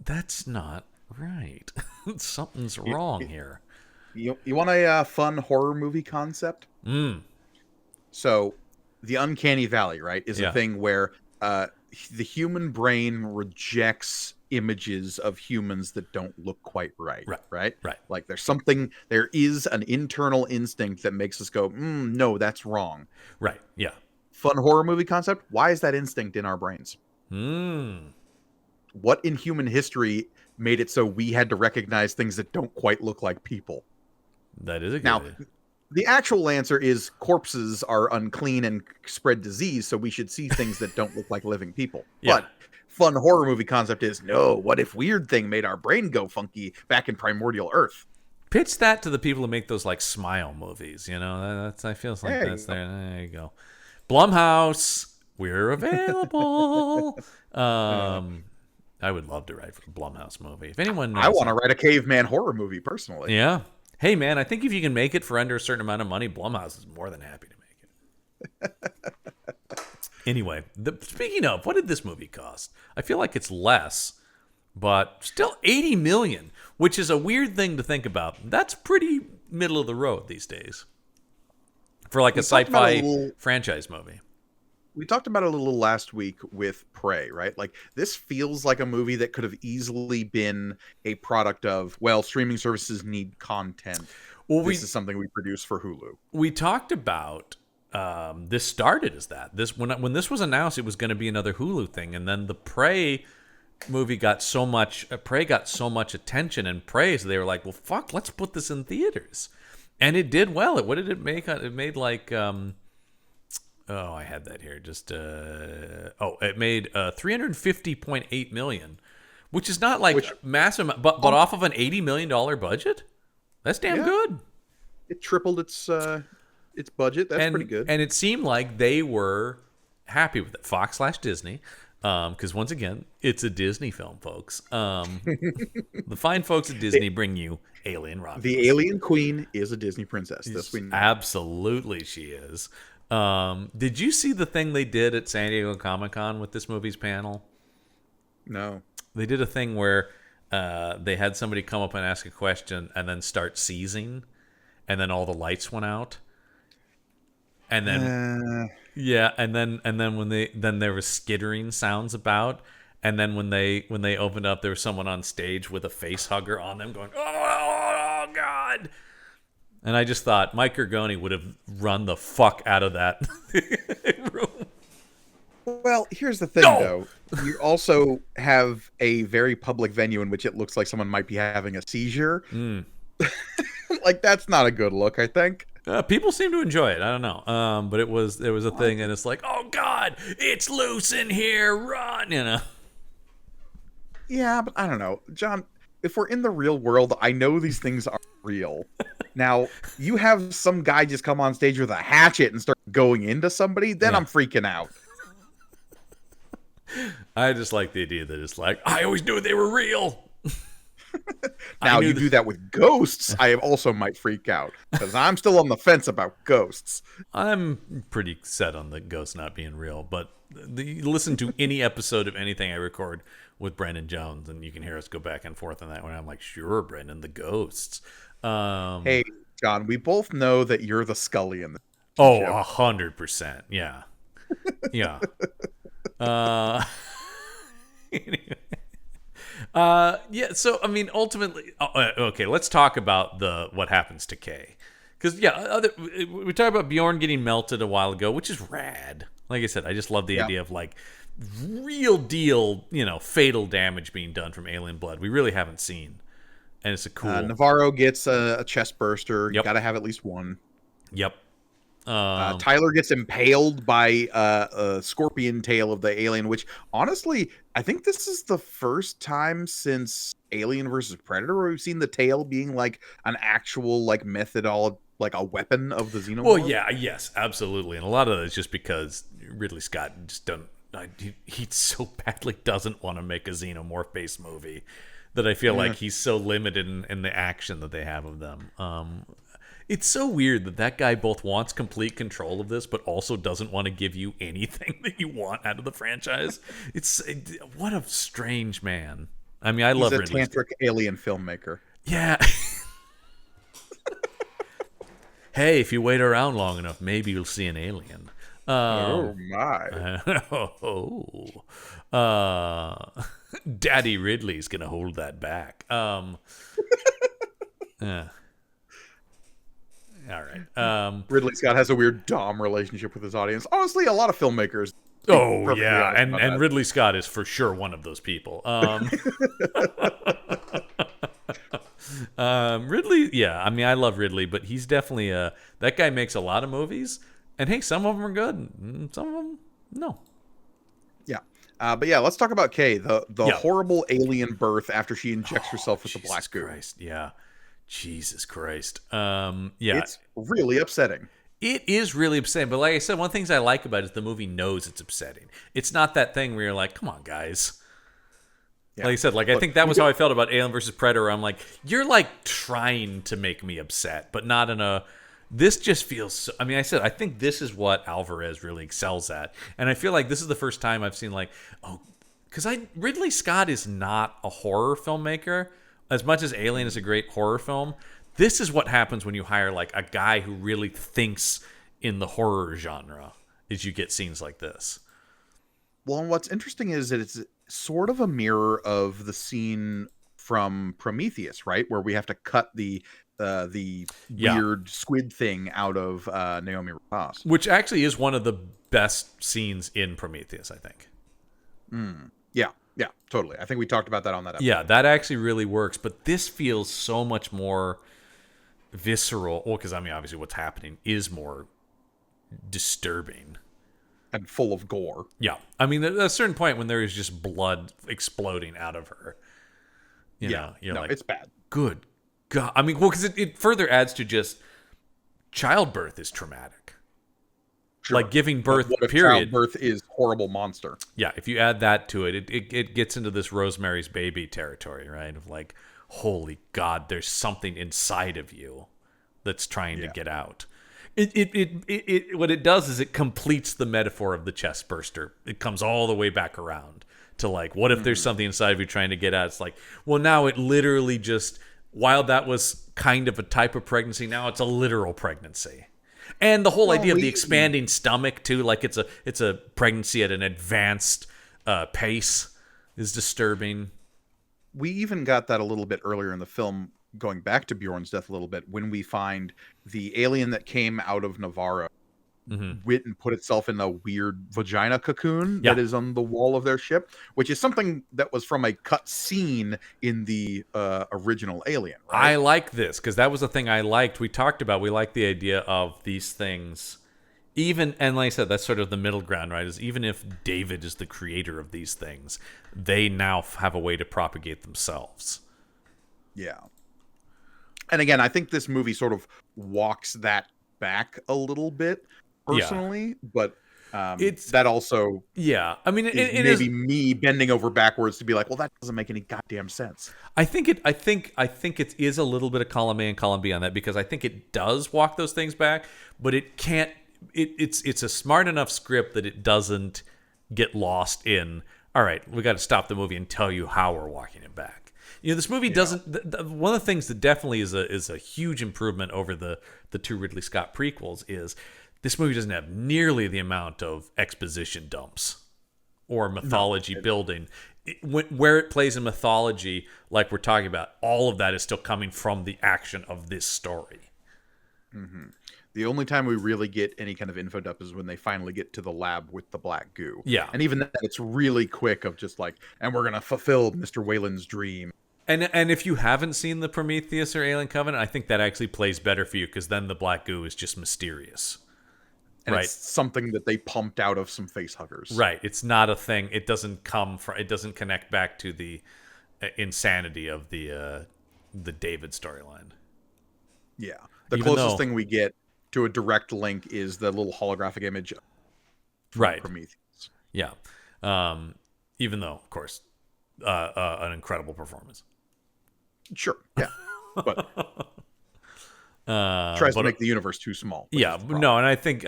that's not right. Something's wrong here. You want a fun horror movie concept? So, the uncanny valley, right, is a thing where the human brain rejects images of humans that don't look quite right. Like, there is an internal instinct that makes us go, no, that's wrong. Right. Yeah. Fun horror movie concept. Why is that instinct in our brains? What in human history made it so we had to recognize things that don't quite look like people? That is a good now. idea. The actual answer is corpses are unclean and spread disease, so we should see things that don't look like living people. Yeah. But fun horror movie concept is, no, what if weird thing made our brain go funky back in primordial Earth? Pitch that to the people who make those, like, Smile movies, you know? That's I feel like that's there. There you go. Blumhouse, we're available. I would love to write for a Blumhouse movie. If anyone knows, I want to write a caveman horror movie personally. Yeah. Hey, man, I think if you can make it for under a certain amount of money, Blumhouse is more than happy to make it. Anyway, speaking of, what did this movie cost? I feel like it's less, but still $80 million, which is a weird thing to think about. That's pretty middle of the road these days for like a sci-fi franchise movie. We talked about it a little last week with Prey, right? Like, this feels like a movie that could have easily been a product of, well, streaming services need content. Well, this is something we produce for Hulu. We talked about this started as that. When this was announced, it was going to be another Hulu thing, and then the Prey movie got so much attention and praise. They were like, well, fuck, let's put this in theaters, and it did well. What did it make? It made like. Oh, I had that here. It made $350.8 million, which is not like massive, but off of an $80 million budget, that's damn good. It tripled its budget. That's pretty good. And it seemed like they were happy with it. Fox/Disney, because once again, it's a Disney film, folks. The fine folks at Disney bring you Alien Romulus. The Alien Queen is a Disney princess. This we know. Absolutely, she is. Did you see the thing they did at San Diego Comic-Con with this movie's panel? No. They did a thing where they had somebody come up and ask a question and then start seizing, and then all the lights went out. And then and then when there was skittering sounds about, and then when they opened up, there was someone on stage with a face hugger on them going, "Oh God." And I just thought Mike Gargoni would have run the fuck out of that room. Well, here's the thing, though. You also have a very public venue in which it looks like someone might be having a seizure. Like, that's not a good look, I think. People seem to enjoy it. I don't know. But there was a thing, and it's like, oh, God, it's loose in here. Run, you know. Yeah, but I don't know. John, if we're in the real world, I know these things are real. Now, you have some guy just come on stage with a hatchet and start going into somebody, then Yeah. I'm freaking out. I just like the idea that it's like, I always knew they were real. Now, you do that with ghosts, I also might freak out, because I'm still on the fence about ghosts. I'm pretty set on the ghosts not being real, but listen to any episode of anything I record with Brendan Jones, and you can hear us go back and forth on that one. I'm like, sure, Brendan, the ghosts. Hey, John, we both know that you're the Scully in the Oh, 100%. Yeah. Yeah. Anyway. Yeah, so I mean, ultimately, okay, let's talk about what happens to Kay, because we talked about Bjorn getting melted a while ago, which is rad. Like I said, I just love the idea of like real deal, fatal damage being done from alien blood. We really haven't seen, and it's a cool. Navarro gets a chest burster. Yep. Got to have at least one. Yep. Tyler gets impaled by a scorpion tail of the alien, which honestly, I think this is the first time since Alien versus Predator where we've seen the tail being like an actual like methodology, like a weapon of the xenomorph. Well, yeah, yes, absolutely, and a lot of that is just because Ridley Scott just don't. He so badly doesn't want to make a xenomorph based movie that I feel like he's so limited in the action that they have of them. It's so weird that guy both wants complete control of this, but also doesn't want to give you anything that you want out of the franchise. What a strange man. I mean, I love Ridley. He's a tantric alien filmmaker. Yeah. Hey, if you wait around long enough, maybe you'll see an alien. Oh my! Daddy Ridley's gonna hold that back. Yeah. All right. Ridley Scott has a weird Dom relationship with his audience. Honestly, a lot of filmers. Oh yeah, and Ridley Scott is for sure one of those people. Ridley, yeah. I mean, I love Ridley, but he's definitely that guy makes a lot of movies, and hey, some of them are good, some of them no. Yeah. But yeah, let's talk about Kay, the horrible alien birth after she injects herself with the black goo. Christ, yeah. Jesus Christ. Yeah. It's really upsetting. It is really upsetting, but like I said, one of the things I like about it is the movie knows it's upsetting. It's not that thing where you're like, come on, guys. Yeah. Like I said, I think that was how I felt about Alien vs. Predator. I'm like, you're like trying to make me upset, but not in a... This just feels... So, I mean, I think this is what Alvarez really excels at. And I feel like this is the first time I've seen because Ridley Scott is not a horror filmmaker. As much as Alien is a great horror film, this is what happens when you hire like a guy who really thinks in the horror genre, is you get scenes like this. Well, and what's interesting is that it's sort of a mirror of the scene from Prometheus, right? Where we have to cut the weird squid thing out of Naomi Rapace. Which actually is one of the best scenes in Prometheus, I think. Yeah, totally. I think we talked about that on that episode. Yeah, that actually really works. But this feels so much more visceral. Well, because, I mean, obviously what's happening is more disturbing. And full of gore. Yeah. I mean, at a certain point when there is just blood exploding out of her. You know, like, it's bad. Good God. I mean, well, because it further adds to just childbirth is traumatic. Sure. Like giving birth, period. Childbirth is horrible monster. Yeah, if you add that to it, it gets into this Rosemary's Baby territory, right? Of like, holy God, there's something inside of you that's trying to get out. What it does is it completes the metaphor of the chest burster. It comes all the way back around to like, what if there's something inside of you trying to get out? It's like, well, now it literally just, while that was kind of a type of pregnancy, now it's a literal pregnancy. And the whole idea of the expanding stomach too, like it's a pregnancy at an advanced pace, is disturbing. We even got that a little bit earlier in the film, going back to Bjorn's death a little bit, when we find the alien that came out of Navarro went and put itself in a weird vagina cocoon that is on the wall of their ship, which is something that was from a cut scene in the original Alien. Right? I like this because that was the thing I liked. We talked about, we like the idea of these things, even, and like I said, that's sort of the middle ground, right? Is even if David is the creator of these things, they now have a way to propagate themselves. Yeah. And again, I think this movie sort of walks that back a little bit Yeah. personally, but It's that also yeah. I mean, is it is. maybe me bending over backwards to be like, well, that doesn't make any goddamn sense. I think it is a little bit of column A and column B on that, because I think it does walk those things back, but it can't. It's a smart enough script that it doesn't get lost in. All right, we got to stop the movie and tell you how we're walking it back. This movie doesn't. One of the things that definitely is a huge improvement over the two Ridley Scott prequels is this movie doesn't have nearly the amount of exposition dumps or mythology building. Where it plays in mythology, like we're talking about, all of that is still coming from the action of this story. Mm-hmm. The only time we really get any kind of info dump is when they finally get to the lab with the black goo. Yeah. And even then, it's really quick of just like, and we're going to fulfill Mr. Whalen's dream. And if you haven't seen the Prometheus or Alien Covenant, I think that actually plays better for you, because then the black goo is just mysterious. And right. It's something that they pumped out of some face huggers. Right. It's not a thing. It doesn't connect back to the insanity of the David storyline. Yeah. The Even closest though, thing we get to a direct link is the little holographic image of right. Prometheus. Yeah. Even though, of course, an incredible performance. Sure. Yeah. But tries to make the universe too small. Yeah. No, and I think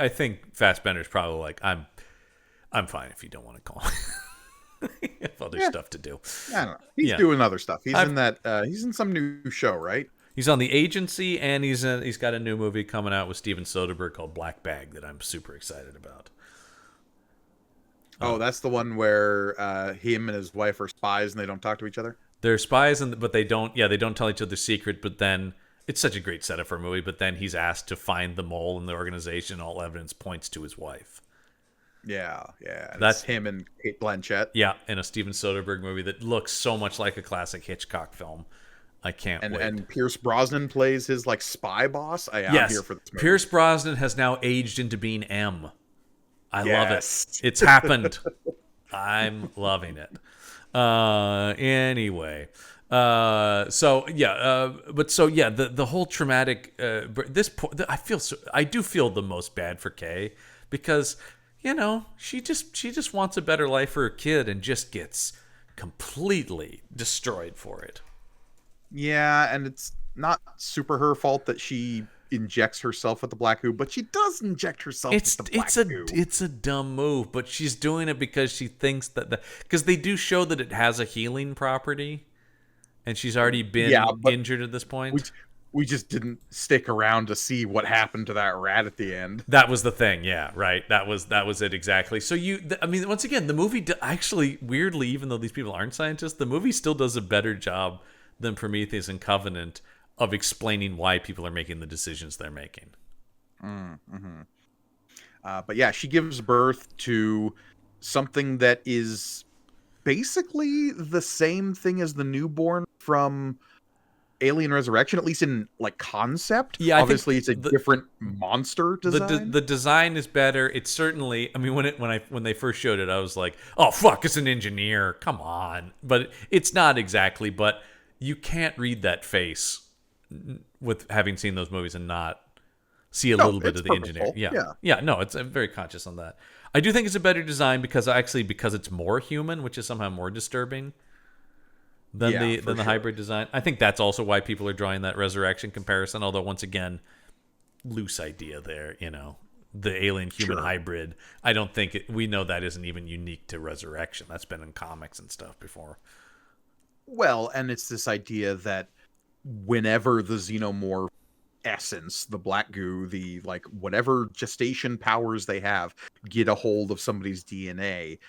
Fassbender's probably like, I'm fine if you don't want to call me. I have other stuff to do. I don't know. He's doing other stuff. He's in that. He's in some new show, right? He's on The Agency, and he's got a new movie coming out with Steven Soderbergh called Black Bag that I'm super excited about. Oh, that's the one where him and his wife are spies and they don't talk to each other? They're spies, but they don't tell each other secret, but then it's such a great setup for a movie, but then he's asked to find the mole in the organization. All evidence points to his wife. Yeah. And That's him and Kate Blanchett. Yeah, in a Steven Soderbergh movie that looks so much like a classic Hitchcock film. I can't wait. And Pierce Brosnan plays his like spy boss. I'm here for this movie. Pierce Brosnan has now aged into being M. I love it. It's happened. I'm loving it. Anyway. The whole traumatic I do feel the most bad for Kay, because she just wants a better life for her kid and just gets completely destroyed for it. Yeah, and it's not super her fault that she injects herself with the black goo, but she does inject herself with the black goo. It's a dumb move, but she's doing it because she thinks that because they do show that it has a healing property, and she's already been injured at this point. We just didn't stick around to see what happened to that rat at the end. That was the thing, yeah, right. That was it exactly. So once again, the movie actually, weirdly, even though these people aren't scientists, the movie still does a better job than Prometheus and Covenant of explaining why people are making the decisions they're making. Mm-hmm. But yeah, she gives birth to something that is basically the same thing as the newborn from Alien Resurrection, at least in like concept. Yeah, obviously it's a different monster design. The design is better. It's certainly. I mean, when they first showed it, I was like, "Oh fuck, it's an engineer! Come on!" But it's not exactly. But you can't read that face with having seen those movies and not see a little bit of the engineer. Yeah. No, I'm very conscious on that. I do think it's a better design because it's more human, which is somehow more disturbing than the hybrid design. I think that's also why people are drawing that Resurrection comparison. Although once again, loose idea there. The alien human hybrid. I don't think we know that isn't even unique to Resurrection. That's been in comics and stuff before. Well, and it's this idea that whenever the xenomorph essence, the black goo, the like whatever gestation powers they have, get a hold of somebody's DNA,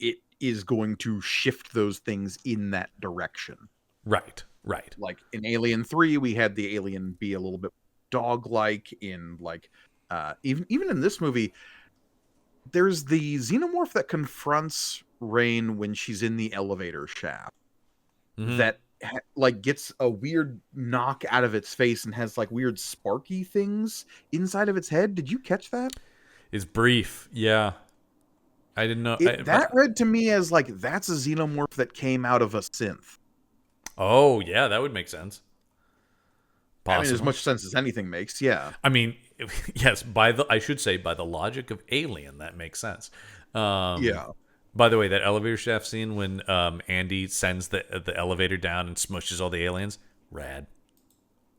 it is going to shift those things in that direction. Right. Like in Alien 3, we had the alien be a little bit dog-like. In like even in this movie, there's the xenomorph that confronts Rain when she's in the elevator shaft. Mm-hmm. That like gets a weird knock out of its face and has like weird sparky things inside of its head. Did you catch that? It's brief. Yeah. I didn't know. That read to me as like that's a xenomorph that came out of a synth. Oh, yeah, that would make sense. I mean, as Possible. much sense as anything makes. Yeah. I mean, yes, I should say by the logic of Alien, that makes sense. Um, Yeah. by the way, that elevator shaft scene when Andy sends the elevator down and smushes all the aliens, rad.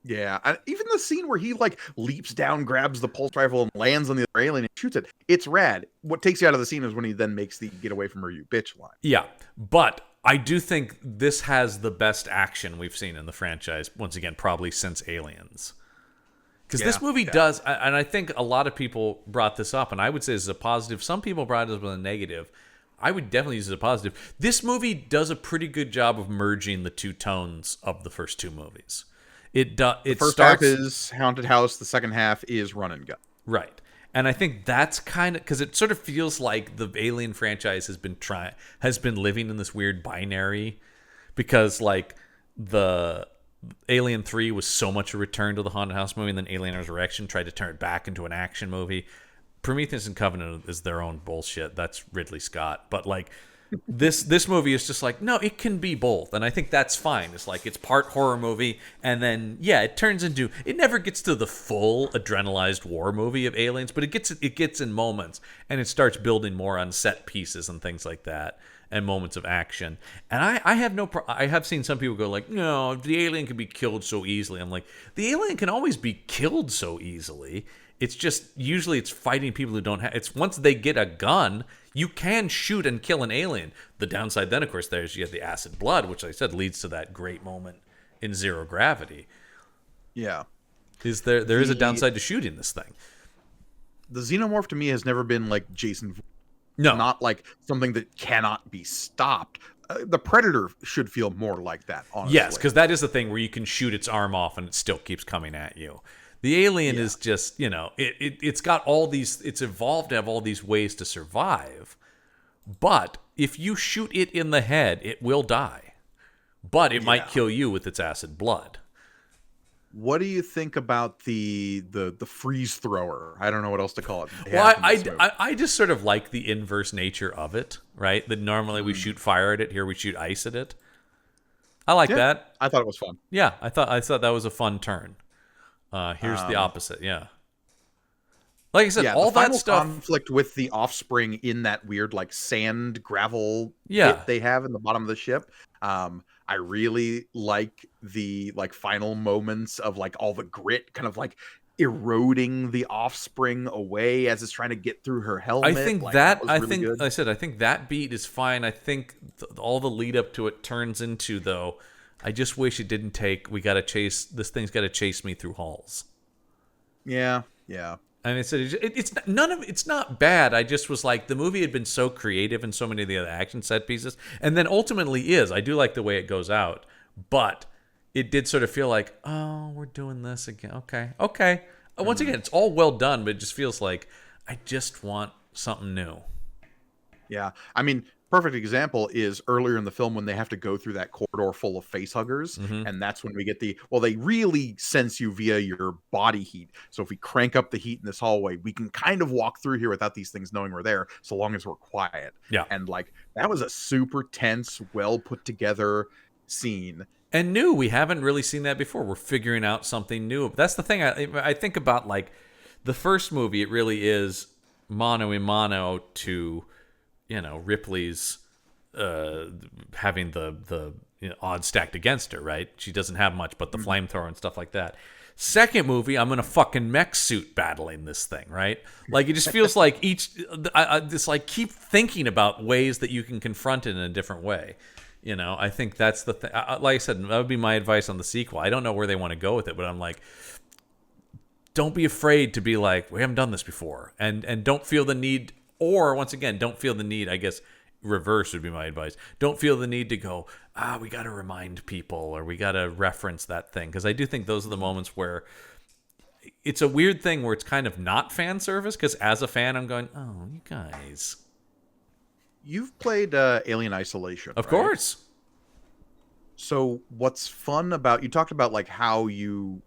Yeah, and even the scene where he like leaps down, grabs the pulse rifle, and lands on the other alien and shoots it. It's rad. What takes you out of the scene is when he then makes the "get away from her, you bitch" line. Yeah, but I do think this has the best action we've seen in the franchise. Once again, probably since Aliens. Because this movie does, and I think a lot of people brought this up, and I would say this is a positive. Some people brought it up as a negative. I would definitely use it as a positive. This movie does a pretty good job of merging the two tones of the first two movies. The first starts half is haunted house. The second half is run and gun. right, and I think that's kind of because it sort of feels like the Alien franchise has been living in this weird binary, because like the Alien 3 was so much a return to the haunted house movie, and then Alien Resurrection tried to turn it back into an action movie. Prometheus and Covenant is their own bullshit. That's Ridley Scott. But like this movie is just like, no, it can be both. And I think that's fine. It's like it's part horror movie, and then yeah, it turns into, it never gets to the full adrenalized war movie of Aliens, but it gets in moments, and it starts building more on set pieces and things like that, and moments of action. And I have I have seen some people go like, no, the alien can be killed so easily. I'm like, the alien can always be killed so easily. It's just usually it's fighting people who don't have. It's once they get a gun, you can shoot and kill an alien. The downside then, of course, there's you have the acid blood, which I said leads to that great moment in Zero Gravity. Yeah. There is a downside to shooting this thing. The xenomorph to me has never been like Jason. No, Not like something that cannot be stopped. The Predator should feel more like that, honestly. yes, because that is the thing where you can shoot its arm off and it still keeps coming at you. The alien is just, it's got all these, it's evolved to have all these ways to survive. But if you shoot it in the head, it will die. But it might kill you with its acid blood. What do you think about the freeze thrower? I don't know what else to call it. Well, I just sort of like the inverse nature of it, right? That normally we shoot fire at it, here we shoot ice at it. I like that. I thought it was fun. Yeah, I thought that was a fun turn. Here's the opposite, yeah. Like I said, all that stuff. Conflict with the offspring in that weird like sand gravel pit they have in the bottom of the ship. I really like the like final moments of like all the grit kind of like eroding the offspring away as it's trying to get through her helmet. I think like, that was really good. I think that beat is fine. I think all the lead up to it turns into, though, I just wish it didn't take, this thing's got to chase me through halls. Yeah. I mean, it's not bad. I just was like, the movie had been so creative in so many of the other action set pieces, and then ultimately is. I do like the way it goes out, but it did sort of feel like, oh, we're doing this again. Okay. Once again, it's all well done, but it just feels like I just want something new. Yeah. I mean, perfect example is earlier in the film when they have to go through that corridor full of face huggers. And that's when we get they really sense you via your body heat. So if we crank up the heat in this hallway, we can kind of walk through here without these things knowing we're there, so long as we're quiet. Yeah. And like, that was a super tense, well put together scene. And new, we haven't really seen that before. We're figuring out something new. That's the thing I think about, like, the first movie, it really is mano a mano to, Ripley's having the odds stacked against her, right? She doesn't have much but the flamethrower and stuff like that. Second movie, I'm in a fucking mech suit battling this thing, right? Like, it just feels like just like keep thinking about ways that you can confront it in a different way. I think that's the thing. Like I said, that would be my advice on the sequel. I don't know where they want to go with it, but I'm like, don't be afraid to be like, we haven't done this before, and don't feel the need. Or once again, don't feel the need. I guess reverse would be my advice. Don't feel the need to go, we got to remind people, or we got to reference that thing, because I do think those are the moments where it's a weird thing where it's kind of not fan service. Because as a fan, I'm going, oh, you guys. You've played Alien Isolation, of right? course. So what's fun about, you talked about like how you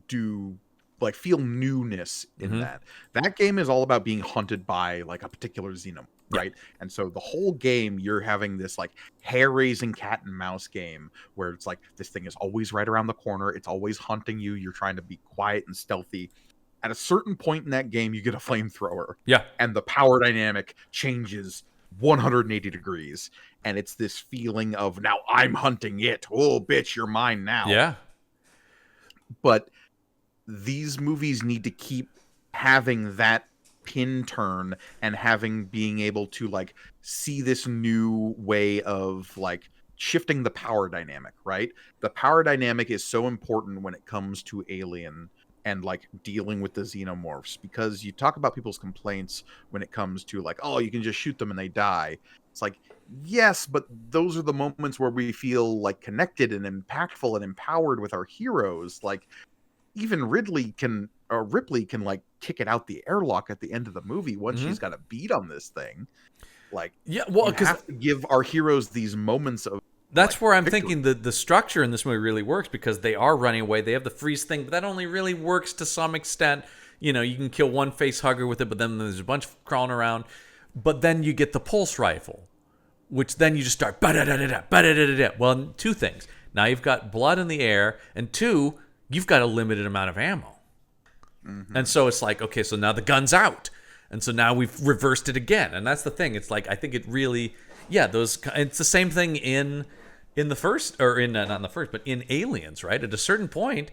do like feel newness in that. That game is all about being hunted by like a particular xenomorph, right? And so the whole game you're having this like hair-raising cat and mouse game where it's like this thing is always right around the corner, it's always hunting you, you're trying to be quiet and stealthy. At a certain point in that game, you get a flamethrower. Yeah. And the power dynamic changes 180 degrees. And it's this feeling of, now I'm hunting it. Oh, bitch, you're mine now. Yeah. But these movies need to keep having that pin turn and being able to like see this new way of like shifting the power dynamic, right? The power dynamic is so important when it comes to Alien and like dealing with the xenomorphs, because you talk about people's complaints when it comes to like, oh, you can just shoot them and they die. It's like, yes, but those are the moments where we feel like connected and impactful and empowered with our heroes. Like even Ripley can like kick it out the airlock at the end of the movie once she's got a beat on this thing. Like, yeah, well, you have to give our heroes these moments of. That's like, where I'm victory. thinking the structure in this movie really works, because they are running away. They have the freeze thing, but that only really works to some extent. You know, you can kill one face hugger with it, but then there's a bunch crawling around. But then you get the pulse rifle, which then you just start ba-da-da-da-da, ba-da-da-da-da. Well, two things. Now you've got blood in the air, and two, you've got a limited amount of ammo. And so it's like, okay, so now the gun's out. And so now we've reversed it again. And that's the thing. It's like, I think it really, it's the same thing in the first, or in, not in the first, but in Aliens, right? At a certain point,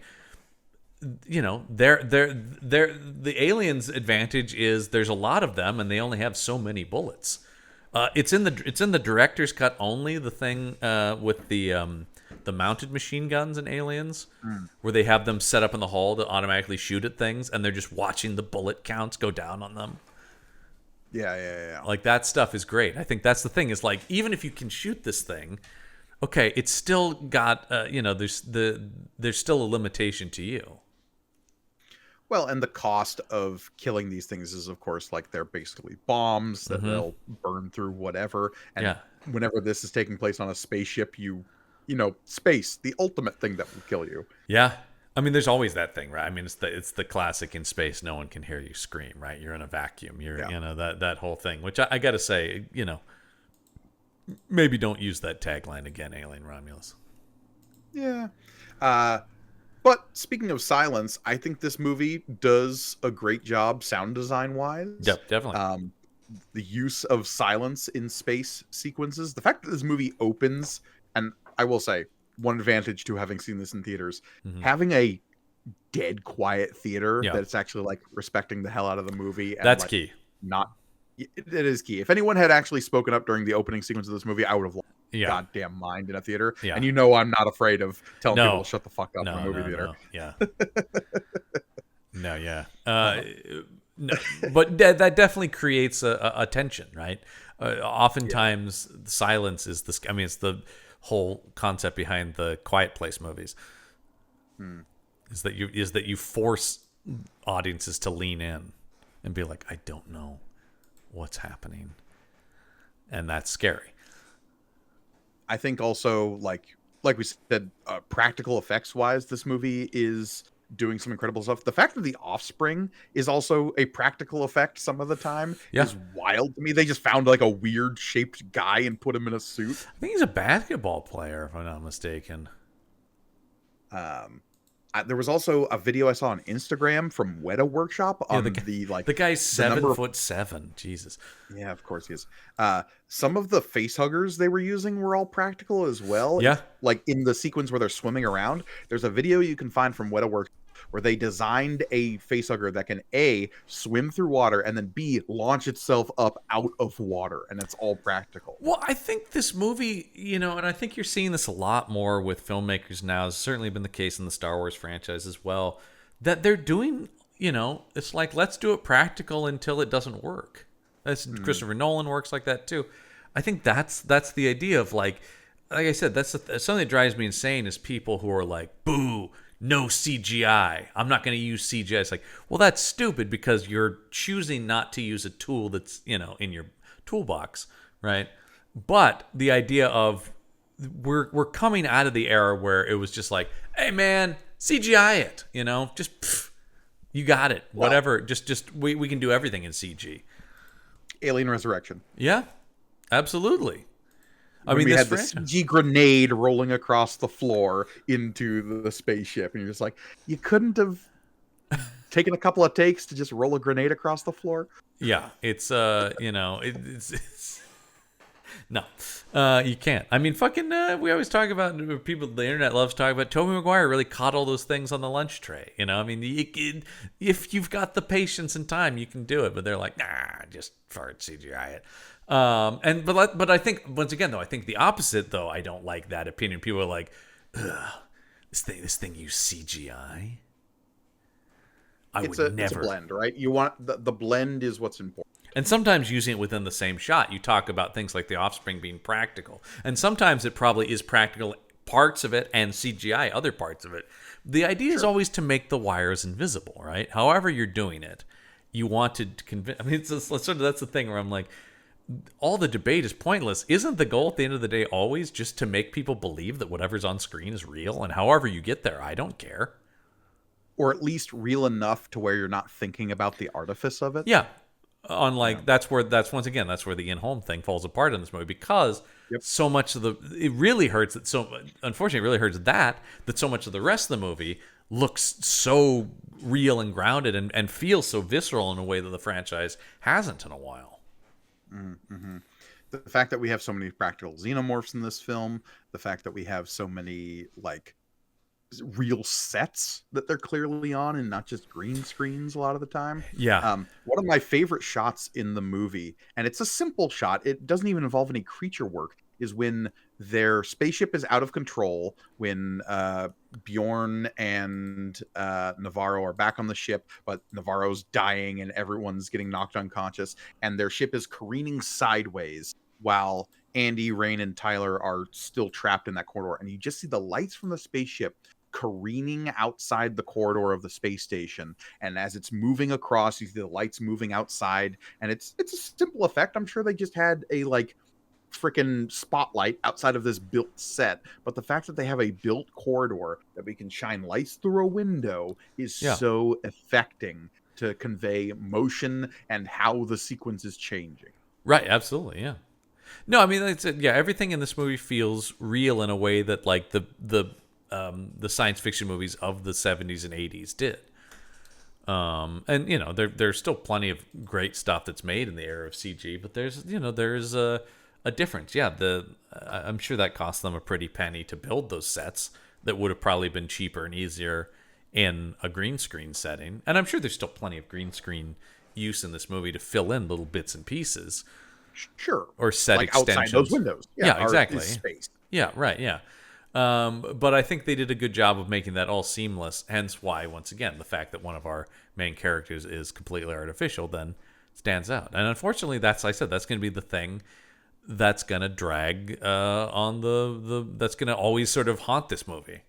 you know, the aliens' advantage is there's a lot of them and they only have so many bullets. It's in the director's cut only, the thing with the mounted machine guns in Aliens, where they have them set up in the hull to automatically shoot at things, and they're just watching the bullet counts go down on them. Yeah. Like, that stuff is great. I think that's the thing, is like, even if you can shoot this thing, okay, it's still got there's still a limitation to you. Well, and the cost of killing these things is, of course, like they're basically bombs that they'll burn through whatever. And whenever this is taking place on a spaceship, you know, space, the ultimate thing that will kill you. Yeah. I mean, there's always that thing, right? I mean, it's the classic, in space, no one can hear you scream, right? You're in a vacuum. You know, that whole thing, which I got to say, you know, maybe don't use that tagline again, Alien Romulus. Yeah. But speaking of silence, I think this movie does a great job sound design wise. Yep, definitely. The use of silence in space sequences, the fact that this movie opens, and I will say, one advantage to having seen this in theaters, having a dead quiet theater that's actually like respecting the hell out of the movie. And, that's like, key. It is key. If anyone had actually spoken up during the opening sequence of this movie, I would have lost goddamn mind in a theater. Yeah. And you know I'm not afraid of telling people to shut the fuck up in a movie theater. No. Yeah. No, but that definitely creates a tension, right? Oftentimes, silence is this. I mean, it's the whole concept behind the Quiet Place movies. Is that you force audiences to lean in and be like, I don't know what's happening, and that's scary. I think also, like we said, practical effects wise, this movie is doing some incredible stuff. The fact that the offspring is also a practical effect some of the time is wild to me. They just found like a weird shaped guy and put him in a suit. I think he's a basketball player, if I'm not mistaken. There was also a video I saw on Instagram from Weta Workshop on the guy's 7'7". Jesus. Yeah, of course he is. Some of the face huggers they were using were all practical as well. Yeah. Like in the sequence where they're swimming around, there's a video you can find from Weta Workshop where they designed a face hugger that can A, swim through water, and then B, launch itself up out of water, and it's all practical. Well, I think this movie, you know, and I think you're seeing this a lot more with filmmakers now. It's certainly been the case in the Star Wars franchise as well, that they're doing, you know, it's like, let's do it practical until it doesn't work. Christopher Nolan works like that too. I think that's the idea of like I said, that's something that drives me insane is people who are like, boo, no CGI. I'm not going to use CGI. It's like, well, that's stupid because you're choosing not to use a tool that's, you know, in your toolbox, right? But the idea of we're coming out of the era where it was just like, hey man, CGI it, you know, just You got it. Well, Whatever. Just we can do everything in CG. Alien Resurrection. Yeah, absolutely. I When mean, we this had the franchise. CG grenade rolling across the floor into the spaceship, and you're just like, you couldn't have taken a couple of takes to just roll a grenade across the floor? Yeah, it's it's no, you can't. I mean, fucking, we always talk about people. The internet loves talking about Tobey Maguire really caught all those things on the lunch tray. You know, I mean, if you've got the patience and time, you can do it. But they're like, nah, just fart CGI it. But I think once again though, I think the opposite though. I don't like that opinion. People are like, ugh, this thing use CGI. I It's would a never. blend, right? You want the blend is what's important. And sometimes using it within the same shot. You talk about things like The Offspring being practical. And sometimes it probably is practical parts of it and CGI other parts of it. The idea is always to make the wires invisible, right? However you're doing it, you want to convince. I mean, it's just, sort of that's the thing where I'm like, all the debate is pointless. Isn't the goal at the end of the day always just to make people believe that whatever's on screen is real? And however you get there, I don't care. Or at least real enough to where you're not thinking about the artifice of it. Yeah. That's where the Ian Holm thing falls apart in this movie, because Yep. so much of it really hurts that unfortunately it really hurts that so much of the rest of the movie looks so real and grounded and feels so visceral in a way that the franchise hasn't in a while. Mm-hmm. The fact that we have so many practical xenomorphs in this film, the fact that we have so many like real sets that they're clearly on and not just green screens a lot of the time. Yeah. One of my favorite shots in the movie, and it's a simple shot, it doesn't even involve any creature work, is when their spaceship is out of control, when Bjorn and Navarro are back on the ship, but Navarro's dying and everyone's getting knocked unconscious, and their ship is careening sideways while Andy, Rain, and Tyler are still trapped in that corridor. And you just see the lights from the spaceship careening outside the corridor of the space station, and as it's moving across, you see the lights moving outside, and it's a simple effect. I'm sure they just had a like freaking spotlight outside of this built set, but the fact that they have a built corridor that we can shine lights through a window is so affecting to convey motion and how the sequence is changing. Right, absolutely, yeah. No, I mean, everything in this movie feels real in a way that like the science fiction movies of the 70s and 80s did. And you know, there's still plenty of great stuff that's made in the era of CG, but there's a difference. Yeah, I'm sure that cost them a pretty penny to build those sets that would have probably been cheaper and easier in a green screen setting. And I'm sure there's still plenty of green screen use in this movie to fill in little bits and pieces. Sure. Or set like extensions. Outside those windows. Yeah, exactly. Space. Yeah, right, yeah. But I think they did a good job of making that all seamless, hence why, once again, the fact that one of our main characters is completely artificial then stands out. And unfortunately, that's going to be the thing that's going to drag on that's going to always sort of haunt this movie.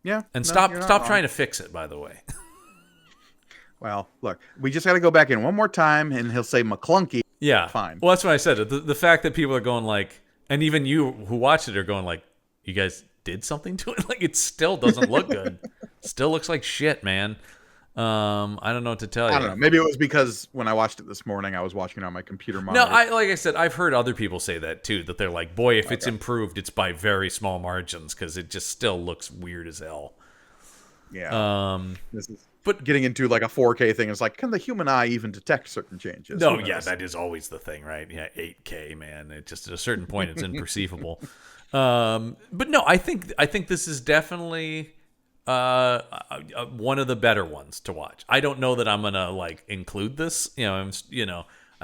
Yeah. And stop trying to fix it, by the way. Well, look, we just got to go back in one more time, and he'll say McClunky. Yeah. Fine. Well, that's what I said. The fact that people are going like, and even you who watched it are going like, you guys did something to it? Like, it still doesn't look good. Still looks like shit, man. I don't know what to tell you. I don't know. Maybe it was because when I watched it this morning, I was watching it on my computer monitor. No, like I said, I've heard other people say that too, that they're like, boy, if it's improved, it's by very small margins, because it just still looks weird as hell. Yeah. This is getting into like a 4K thing. It's like, can the human eye even detect certain changes? No, yeah, that is always the thing, right? Yeah, 8K, man. It just at a certain point, it's imperceivable. But no, I think this is definitely one of the better ones to watch. I don't know that I'm gonna like include this. I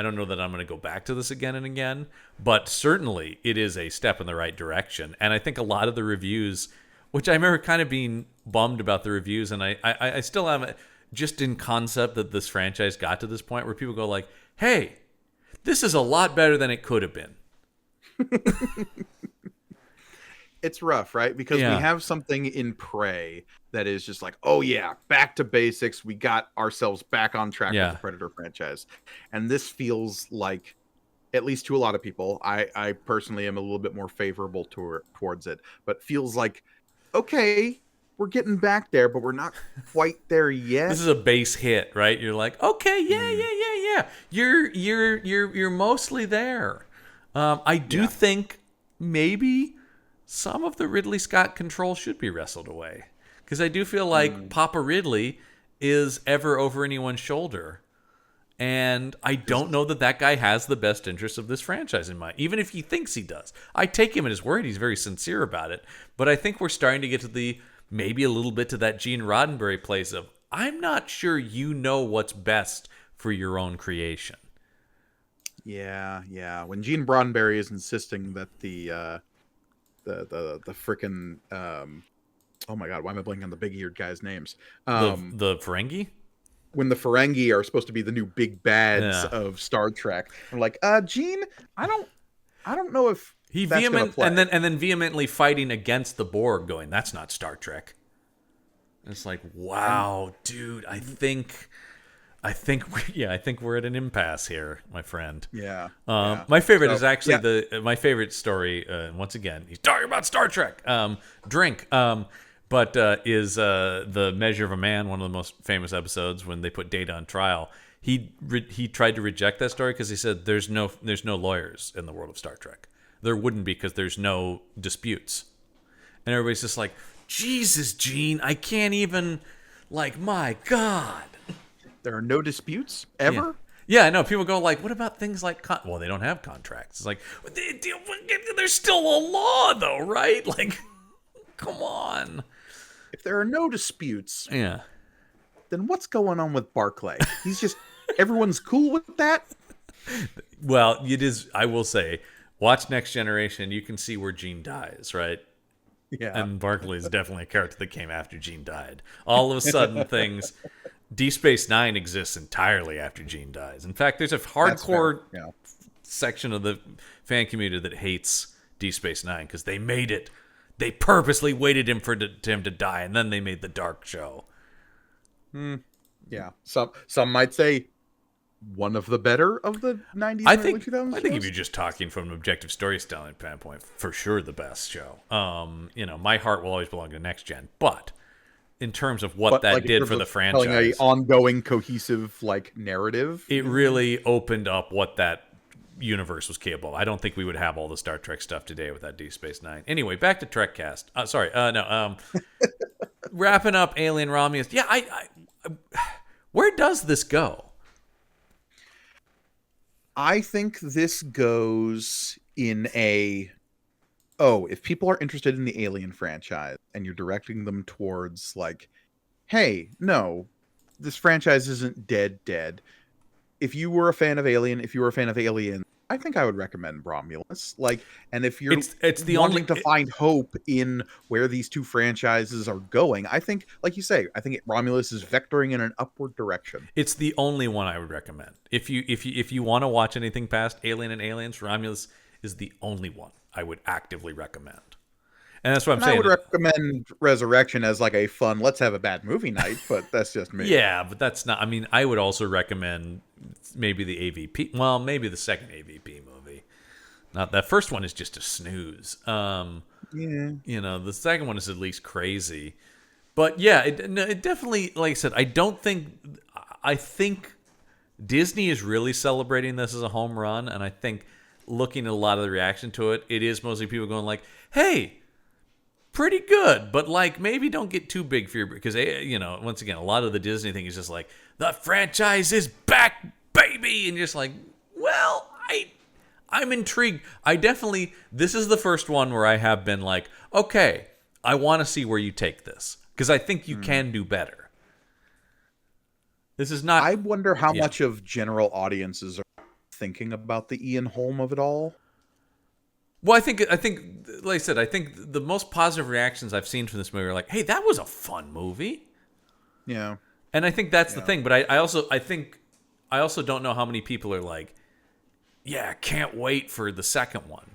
don't know that I'm gonna go back to this again and again. But certainly, it is a step in the right direction. And I think a lot of the reviews, which I remember kind of being bummed about the reviews, and I still am, just in concept that this franchise got to this point where people go like, hey, this is a lot better than it could have been. It's rough, right? Because we have something in Prey that is just like, oh yeah, back to basics. We got ourselves back on track with the Predator franchise. And this feels like, at least to a lot of people, I personally am a little bit more favorable towards it, but feels like, okay, we're getting back there, but we're not quite there yet. This is a base hit, right? You're like, okay, yeah, Mm. yeah. You're mostly there. I do Yeah. think maybe some of the Ridley Scott control should be wrestled away, because I do feel like Papa Ridley is ever over anyone's shoulder. And I don't know that that guy has the best interests of this franchise in mind, even if he thinks he does. I take him at his word. He's very sincere about it. But I think we're starting to get to maybe a little bit to that Gene Roddenberry place of, I'm not sure you know what's best for your own creation. Yeah, yeah. When Gene Roddenberry is insisting that the frickin' oh my god, why am I blanking on the big-eared guys' names? The Ferengi? When the Ferengi are supposed to be the new big bads Yeah. of Star Trek, I'm like, Gene, I don't know if He that's gonna play. and then vehemently fighting against the Borg, going, "That's not Star Trek." And it's like, wow, dude. I think we're at an impasse here, my friend. Yeah. My favorite So, is actually my favorite story. Once again, he's talking about Star Trek. Drink. But is the Measure of a Man, one of the most famous episodes when they put Data on trial. He tried to reject that story because he said there's no lawyers in the world of Star Trek. There wouldn't be, because there's no disputes. And everybody's just like, Jesus, Gene, I can't even, like, my God. there are no disputes ever. Yeah, I know. People go like, what about things like, well, they don't have contracts. It's like, there's still a law though, right? Like, come on. If there are no disputes, Yeah. then what's going on with Barclay? He's just everyone's cool with that. Well, it is. I will say, watch Next Generation. You can see where Gene dies, right? Yeah. And Barclay is definitely a character that came after Gene died. All of a sudden, Deep Space Nine exists entirely after Gene dies. In fact, there's a hardcore section of the fan community that hates Deep Space Nine because they made it. They purposely waited him for him to die, and then they made the dark show. Yeah. Some might say one of the better of the 90s I and early think 2000s I think if shows. you're just talking from an objective storytelling standpoint, for sure the best show. My heart will always belong to Next Gen, but in terms of what that like, in did terms for the of telling franchise, a ongoing cohesive narrative, it really opened up what that universe was capable of. I don't think we would have all the Star Trek stuff today without Deep Space Nine. Anyway, back to Trekcast. Wrapping up Alien Romulus. Yeah, I where does this go? I think this goes in if people are interested in the Alien franchise and you're directing them towards hey, no, this franchise isn't dead. If you were a fan of Alien, if you were a fan of Alien, I think I would recommend Romulus. And if you're It's the wanting to find hope in where these two franchises are going, I think, like you say, Romulus is vectoring in an upward direction. It's the only one I would recommend. If you want to watch anything past Alien and Aliens, Romulus is the only one I would actively recommend. And that's what I'm saying. I would recommend Resurrection as a fun, let's have a bad movie night, but that's just me. Yeah, but that's not. I mean, I would also recommend maybe the AVP. Well, maybe the second AVP movie. Not that first one is just a snooze. Yeah. The second one is at least crazy. But yeah, it definitely, like I said, I think Disney is really celebrating this as a home run, and I think looking at a lot of the reaction to it, it is mostly people going like, "Hey, pretty good, but maybe don't get too big for your," because once again, a lot of the Disney thing is just like, the franchise is back, baby, and just like, well, I'm intrigued. This is the first one where I have been like, okay, I want to see where you take this, because I think you can do better. This is not. I wonder how much of general audiences are thinking about the Ian Holm of it all. Well, I think, like I said, I think the most positive reactions I've seen from this movie are like, "Hey, that was a fun movie." Yeah, and I think that's the thing. But I also don't know how many people are like, "Yeah, can't wait for the second one,"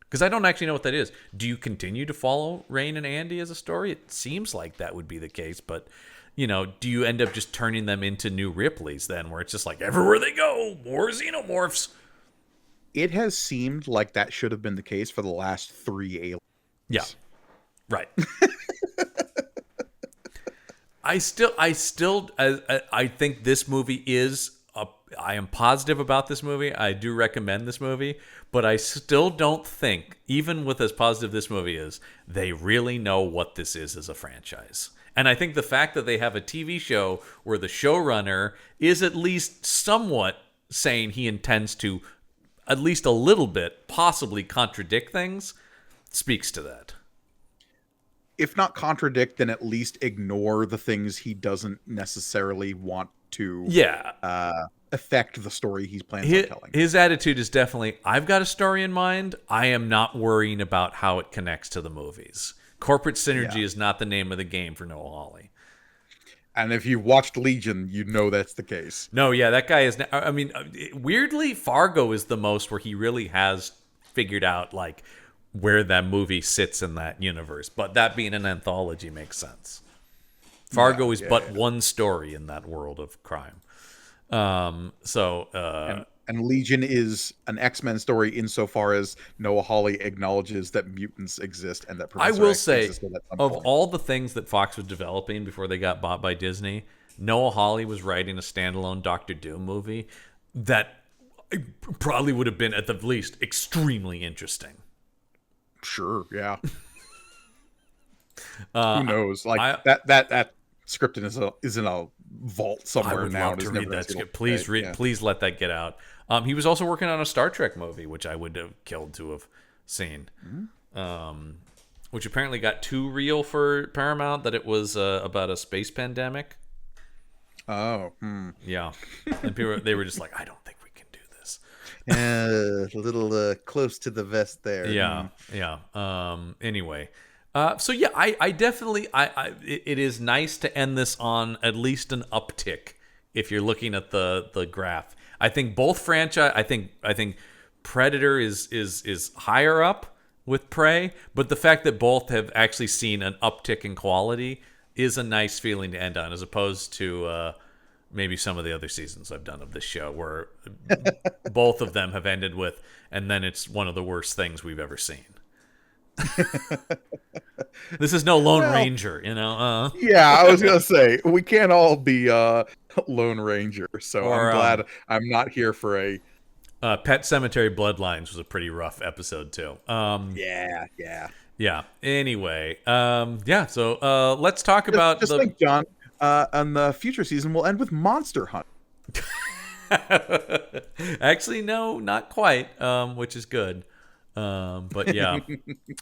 because I don't actually know what that is. Do you continue to follow Rain and Andy as a story? It seems like that would be the case, but do you end up just turning them into new Ripleys then, where it's just like everywhere they go, more xenomorphs? It has seemed like that should have been the case for the last 3 Aliens. Yeah, right. I think this movie is. I am positive about this movie. I do recommend this movie, but I still don't think, even with as positive this movie is, they really know what this is as a franchise. And I think the fact that they have a TV show where the showrunner is at least somewhat saying he intends to, at least a little bit, possibly contradict things, speaks to that. If not contradict, then at least ignore the things he doesn't necessarily want to affect the story he's planning on telling. His attitude is definitely, I've got a story in mind. I am not worrying about how it connects to the movies. Corporate synergy is not the name of the game for Noah Hawley. And if you've watched Legion, you know that's the case. No, yeah, that guy is... I mean, weirdly, Fargo is the most where he really has figured out, like, where that movie sits in that universe. But that being an anthology makes sense. Fargo is but one story in that world of crime. And Legion is an X-Men story insofar as Noah Hawley acknowledges that mutants exist and that Professor I will X say, existed at some of point. all the things that Fox was developing before they got bought by Disney, Noah Hawley was writing a standalone Doctor Doom movie that probably would have been, at the least, extremely interesting. Sure, yeah. Who knows? Like that script is in a vault somewhere I would now. love to read that script. Please please let that get out. He was also working on a Star Trek movie, which I would have killed to have seen. Which apparently got too real for Paramount, that it was about a space pandemic. Oh, yeah. And they were just like, I don't think we can do this. A little close to the vest there. Yeah. Anyway. So yeah, I definitely it is nice to end this on at least an uptick if you're looking at the graph. I think both franchise. I think Predator is higher up with Prey, but the fact that both have actually seen an uptick in quality is a nice feeling to end on, as opposed to maybe some of the other seasons I've done of this show, where both of them have ended with, and then it's one of the worst things we've ever seen. This is no Lone Ranger, you know. Yeah, I was gonna say we can't all be Lone Ranger, so I'm glad I'm not here for a Pet Cemetery Bloodlines was a pretty rough episode too. Yeah. Anyway, so let's talk about just think, John, on the future season we'll end with Monster Hunt. Actually, no, not quite, which is good. But yeah,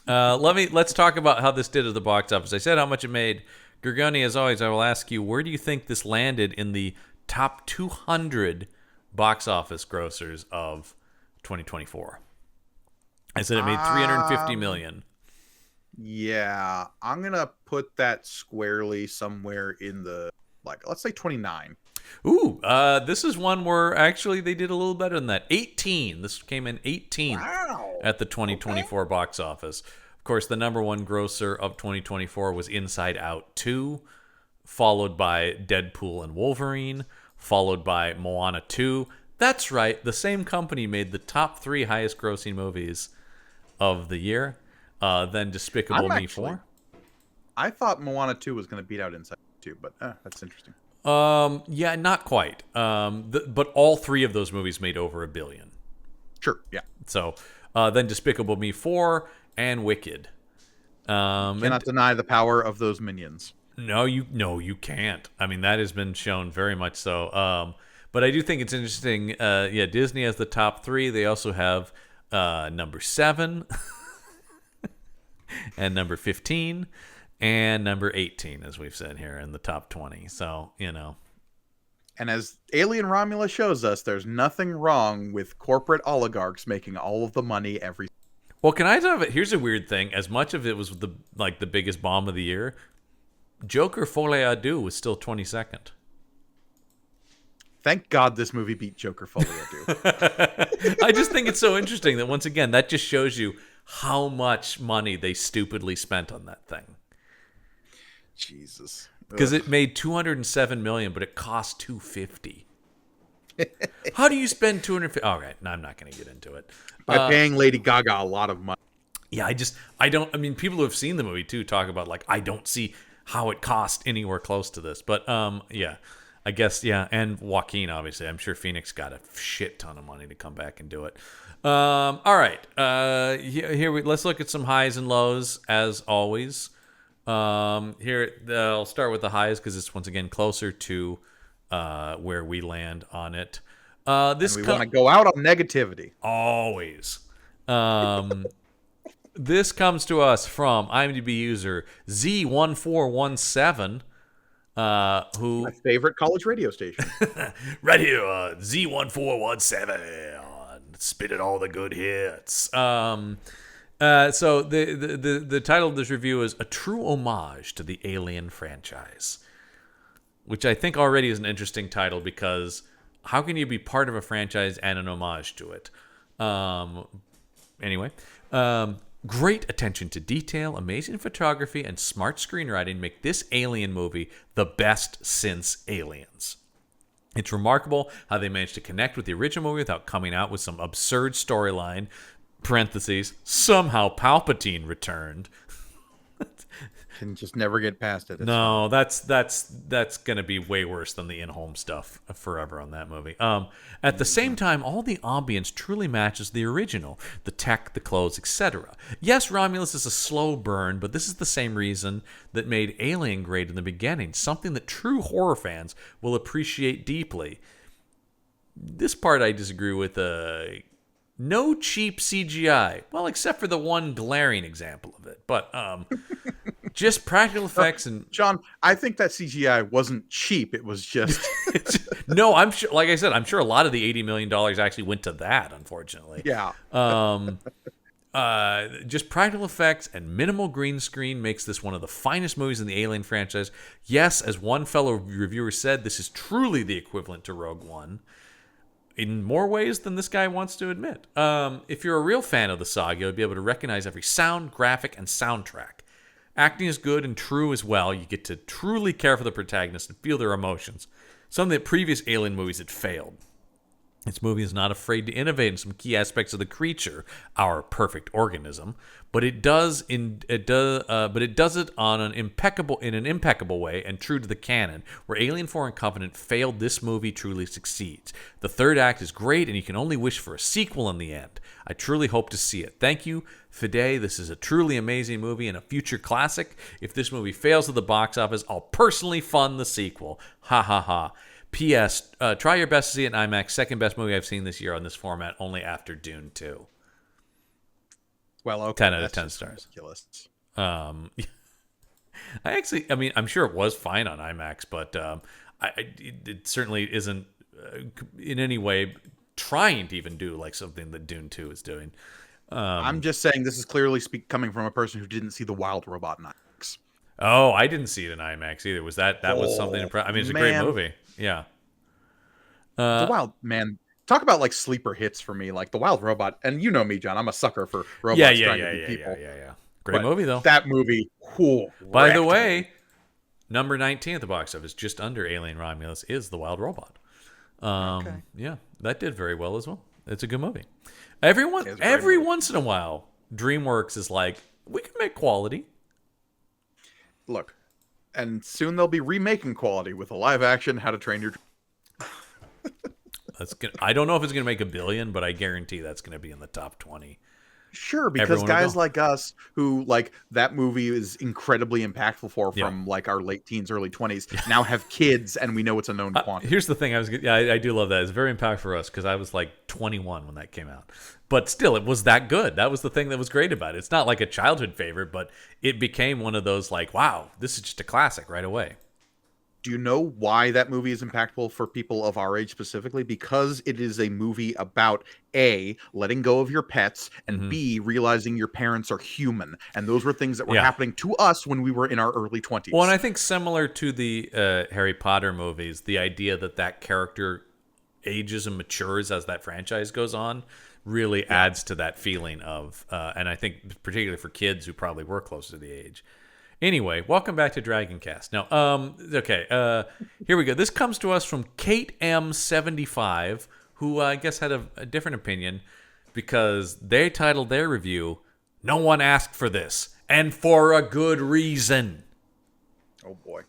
let's talk about how this did at the box office. I said how much it made. Gorgoni, as always, I will ask you, where do you think this landed in the top 200 box office grossers of 2024? I said it made 350 million. Yeah, I'm gonna put that squarely somewhere in the, like, let's say 29. Ooh, this is one where actually they did a little better than that. 18. This came in 18th at the 2024 box office. Of course, the number one grosser of 2024 was Inside Out 2, followed by Deadpool and Wolverine, followed by Moana 2. That's right, the same company made the top 3 highest grossing movies of the year. Then Despicable Me 4. I thought Moana 2 was going to beat out Inside Out 2, but that's interesting. Yeah, not quite. But all 3 of those movies made over $1 billion. Sure, yeah. So then Despicable Me 4 and Wicked. Cannot deny the power of those minions. No, you can't. I mean, that has been shown very much so. But I do think it's interesting. Disney has the top 3. They also have number 7 and number 15. And number 18, as we've said here, in the top 20. So, you know. And as Alien Romulus shows us, there's nothing wrong with corporate oligarchs making all of the money every... Well, can I tell you, here's a weird thing. As much of it was the biggest bomb of the year, Joker Folie à Deux was still 22nd. Thank God this movie beat Joker Folie à Deux. I just think it's so interesting that, once again, that just shows you how much money they stupidly spent on that thing. Jesus. Because it made $207 million, but it cost $250. How do you spend $250? All right, no, I'm not going to get into it. By paying Lady Gaga a lot of money. Yeah, I mean, people who have seen the movie too talk about, like, I don't see how it cost anywhere close to this. But yeah, I guess, yeah. And Joaquin, obviously. I'm sure Phoenix got a shit ton of money to come back and do it. All right. Let's look at some highs and lows, as always. Here, I'll start with the highs because it's once again closer to where we land on it. We want to go out on negativity. Always. This comes to us from IMDb user Z1417, who... My favorite college radio station. Right here, Z1417, spitting all the good hits. So the title of this review is A True Homage to the Alien Franchise, which I think already is an interesting title because how can you be part of a franchise and an homage to it? Anyway, great attention to detail, amazing photography, and smart screenwriting make this Alien movie the best since Aliens. It's remarkable how they managed to connect with the original movie without coming out with some absurd storyline, parentheses, somehow Palpatine returned. Can just never get past it. No, that's going to be way worse than the Ian Holm stuff forever on that movie. At the same time, all the ambience truly matches the original. The tech, the clothes, etc. Yes, Romulus is a slow burn, but this is the same reason that made Alien great in the beginning. Something that true horror fans will appreciate deeply. This part I disagree with. No cheap CGI. Well, except for the one glaring example of it. But just practical effects and... John, I think that CGI wasn't cheap. It was just... No, I'm sure, like I said, I'm sure a lot of the $80 million actually went to that, unfortunately. Yeah. Just practical effects and minimal green screen makes this one of the finest movies in the Alien franchise. Yes, as one fellow reviewer said, this is truly the equivalent to Rogue One. In more ways than this guy wants to admit. If you're a real fan of the saga, you'll be able to recognize every sound, graphic, and soundtrack. Acting is good and true as well. You get to truly care for the protagonist and feel their emotions. Something that previous Alien movies had failed. This movie is not afraid to innovate in some key aspects of the creature, our perfect organism, but it does it on an impeccable way and true to the canon. Where Alien Foreign Covenant failed, this movie truly succeeds. The third act is great, and you can only wish for a sequel in the end. I truly hope to see it. Thank you, Fide. This is a truly amazing movie and a future classic. If this movie fails at the box office, I'll personally fund the sequel. Ha ha ha. P.S. Try your best to see it in IMAX. Second best movie I've seen this year on this format, only after Dune 2. Well, okay. 10 out of 10 stars. Ridiculous. I'm sure it was fine on IMAX, but it certainly isn't in any way trying to even do like something that Dune 2 is doing. I'm just saying this is clearly coming from a person who didn't see The Wild Robot in IMAX. Oh, I didn't see it in IMAX either. Was that was something? It's a great movie. Yeah. The Wild, man, talk about like sleeper hits for me, like The Wild Robot. And you know me, John, I'm a sucker for robots trying to be people. Yeah. Great movie, though. That movie, by the way, number 19 at the box office, just under Alien Romulus, is The Wild Robot. Okay. Yeah, that did very well as well. It's a good movie. Every once in a while, DreamWorks is like, we can make quality. Look, and soon they'll be remaking quality with a live action How to Train Your... I don't know if it's going to make $1 billion, but I guarantee that's going to be in the top 20. Sure, because guys like us who like that movie is incredibly impactful from like our late teens, early 20s, now have kids and we know it's a known quantity. Here's the thing, I do love that. It's very impactful for us because I was like 21 when that came out. But still, it was that good. That was the thing that was great about it. It's not like a childhood favorite, but it became one of those like, wow, this is just a classic right away. Do you know why that movie is impactful for people of our age specifically? Because it is a movie about A, letting go of your pets, and B, realizing your parents are human. And those were things that were happening to us when we were in our early 20s. Well, and I think similar to the Harry Potter movies, the idea that character ages and matures as that franchise goes on really adds to that feeling of, and I think particularly for kids who probably were closer to the age. Anyway, welcome back to Dragoncast. Now, here we go. This comes to us from Kate M75, who I guess had a different opinion because they titled their review, "No One Asked for This, and for a Good Reason." Oh boy.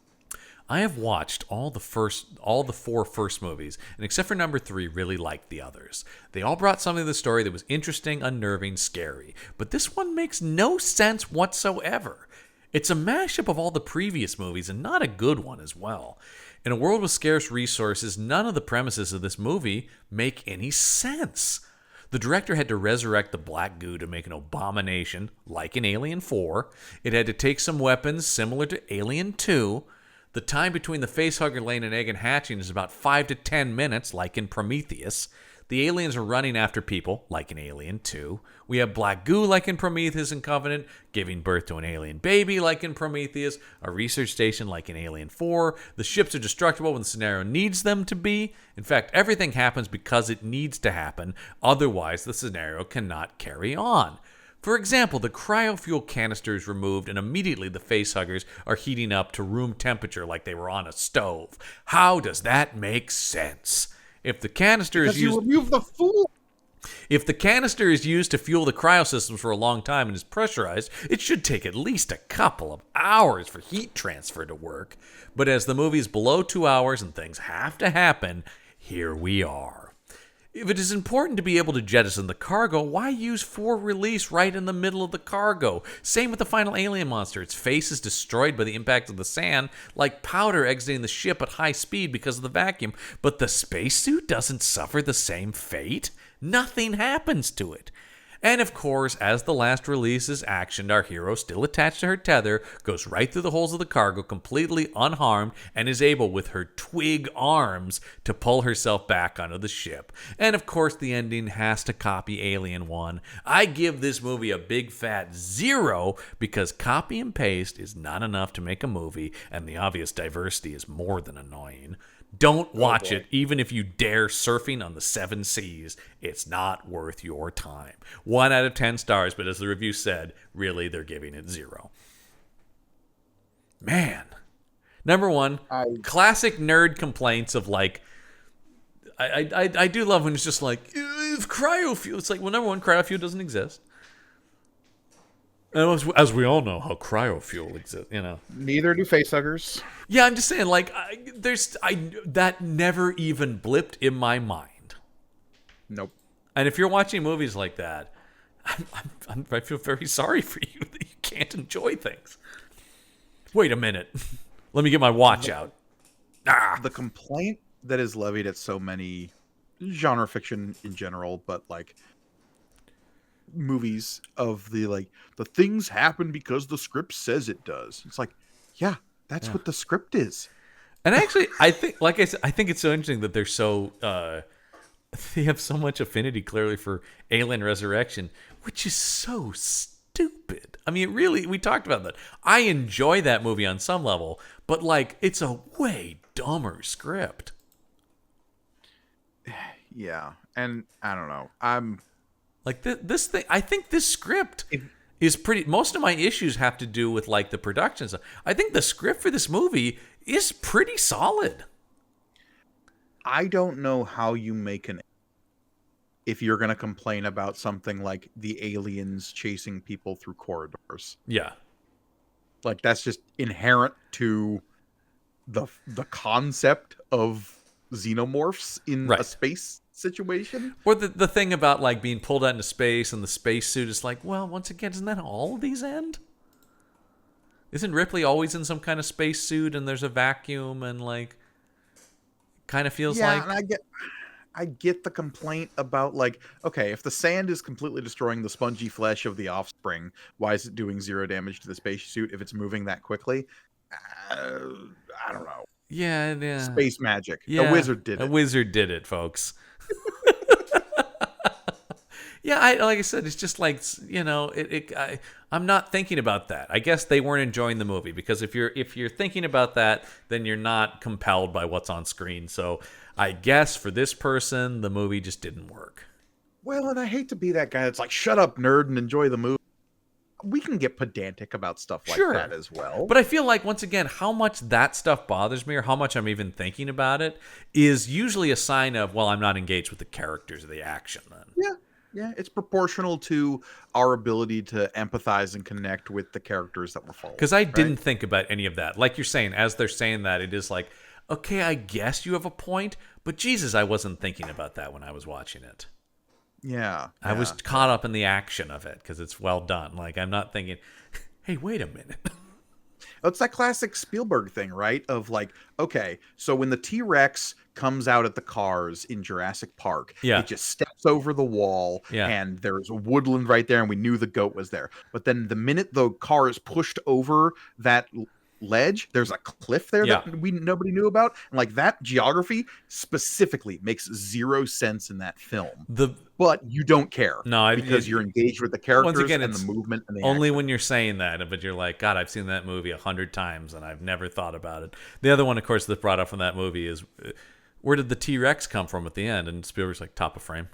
I have watched all the four first movies, and except for number 3, really liked the others. They all brought something to the story that was interesting, unnerving, scary. But this one makes no sense whatsoever. It's a mashup of all the previous movies, and not a good one as well. In a world with scarce resources, none of the premises of this movie make any sense. The director had to resurrect the black goo to make an abomination, like in Alien 4. It had to take some weapons similar to Alien 2. The time between the facehugger laying an egg and hatching is about 5 to 10 minutes, like in Prometheus. The aliens are running after people, like in Alien 2. We have black goo, like in Prometheus and Covenant, giving birth to an alien baby, like in Prometheus, a research station, like in Alien 4. The ships are destructible when the scenario needs them to be. In fact, everything happens because it needs to happen. Otherwise, the scenario cannot carry on. For example, the cryofuel canister is removed and immediately the facehuggers are heating up to room temperature like they were on a stove. How does that make sense? If the canister is used, you remove the fool. If the canister is used to fuel the cryosystems for a long time and is pressurized, it should take at least a couple of hours for heat transfer to work. But as the movie is below 2 hours and things have to happen, here we are. If it is important to be able to jettison the cargo, why use for release right in the middle of the cargo? Same with the final alien monster. Its face is destroyed by the impact of the sand, like powder exiting the ship at high speed because of the vacuum. But the spacesuit doesn't suffer the same fate. Nothing happens to it. And of course, as the last release is actioned, our hero, still attached to her tether, goes right through the holes of the cargo completely unharmed and is able, with her twig arms, to pull herself back onto the ship. And of course, the ending has to copy Alien 1. I give this movie a big fat 0 because copy and paste is not enough to make a movie, and the obvious diversity is more than annoying. Don't watch it, even if you dare surfing on the 7 seas. It's not worth your time. 1 out of 10 stars, but as the review said, really, they're giving it 0. Man. Number 1, classic nerd complaints of like, I do love when it's just like, cryofuel. It's like, well, number 1, cryofuel doesn't exist. And as we all know, how cryofuel exists, you know. Neither do facehuggers. Yeah, I'm just saying, like, that never even blipped in my mind. Nope. And if you're watching movies like that, I feel very sorry for you that you can't enjoy things. Wait a minute. Let me get my watch out. The complaint that is levied at so many genre fiction in general, but like movies of the things happen because the script says it does. It's like, yeah, that's what the script is. And actually, I think, like I said, I think it's so interesting that they're so they have so much affinity clearly for Alien Resurrection, which is so stupid. I mean, really, we talked about that. I enjoy that movie on some level, but like, it's a way dumber script. Yeah, and I don't know. I'm like this thing. I think this script is pretty. Most of my issues have to do with like the production stuff. I think the script for this movie is pretty solid. I don't know how you make if you're going to complain about something like the aliens chasing people through corridors. Yeah. Like, that's just inherent to the concept of xenomorphs in a space situation. Or the thing about like being pulled out into space and the spacesuit is like, well, once again, isn't that how all of these end? Isn't Ripley always in some kind of spacesuit and there's a vacuum and like kind of feels like... And I get the complaint about like, okay, if the sand is completely destroying the spongy flesh of the offspring, why is it doing 0 damage to the spacesuit if it's moving that quickly? I don't know. Yeah. Space magic. Yeah, a wizard did it. A wizard did it, folks. Yeah, like I said, it's just like, you know, I'm not thinking about that. I guess they weren't enjoying the movie because if you're thinking about that, then you're not compelled by what's on screen. So I guess for this person, the movie just didn't work. Well, and I hate to be that guy that's like, shut up, nerd, and enjoy the movie. We can get pedantic about stuff like that as well. But I feel like, once again, how much that stuff bothers me or how much I'm even thinking about it is usually a sign of, well, I'm not engaged with the characters or the action then. Yeah. Yeah, it's proportional to our ability to empathize and connect with the characters that we're following. Because I right? didn't think about any of that. Like you're saying, as they're saying that, it is like, okay, I guess you have a point, but Jesus, I wasn't thinking about that when I was watching it. Yeah, I was caught up in the action of it because it's well done. Like, I'm not thinking, hey, wait a minute. It's that classic Spielberg thing, right? Of like, okay, so when the T-Rex comes out at the cars in Jurassic Park, Yeah. it just steps over the wall Yeah. and there's a woodland right there and we knew the goat was there. But then the minute the car is pushed over that ledge, there's a cliff there Yeah. that nobody knew about. And like that geography specifically makes zero sense in that film. But you don't care because you're engaged with the characters once again, and it's the movement and the only action. when you're saying that, but you're like, God, I've seen that movie 100 times and I've never thought about it. The other one, of course, that's brought up from that movie is where did the T-Rex come from at the end? And Spielberg's like, top of frame.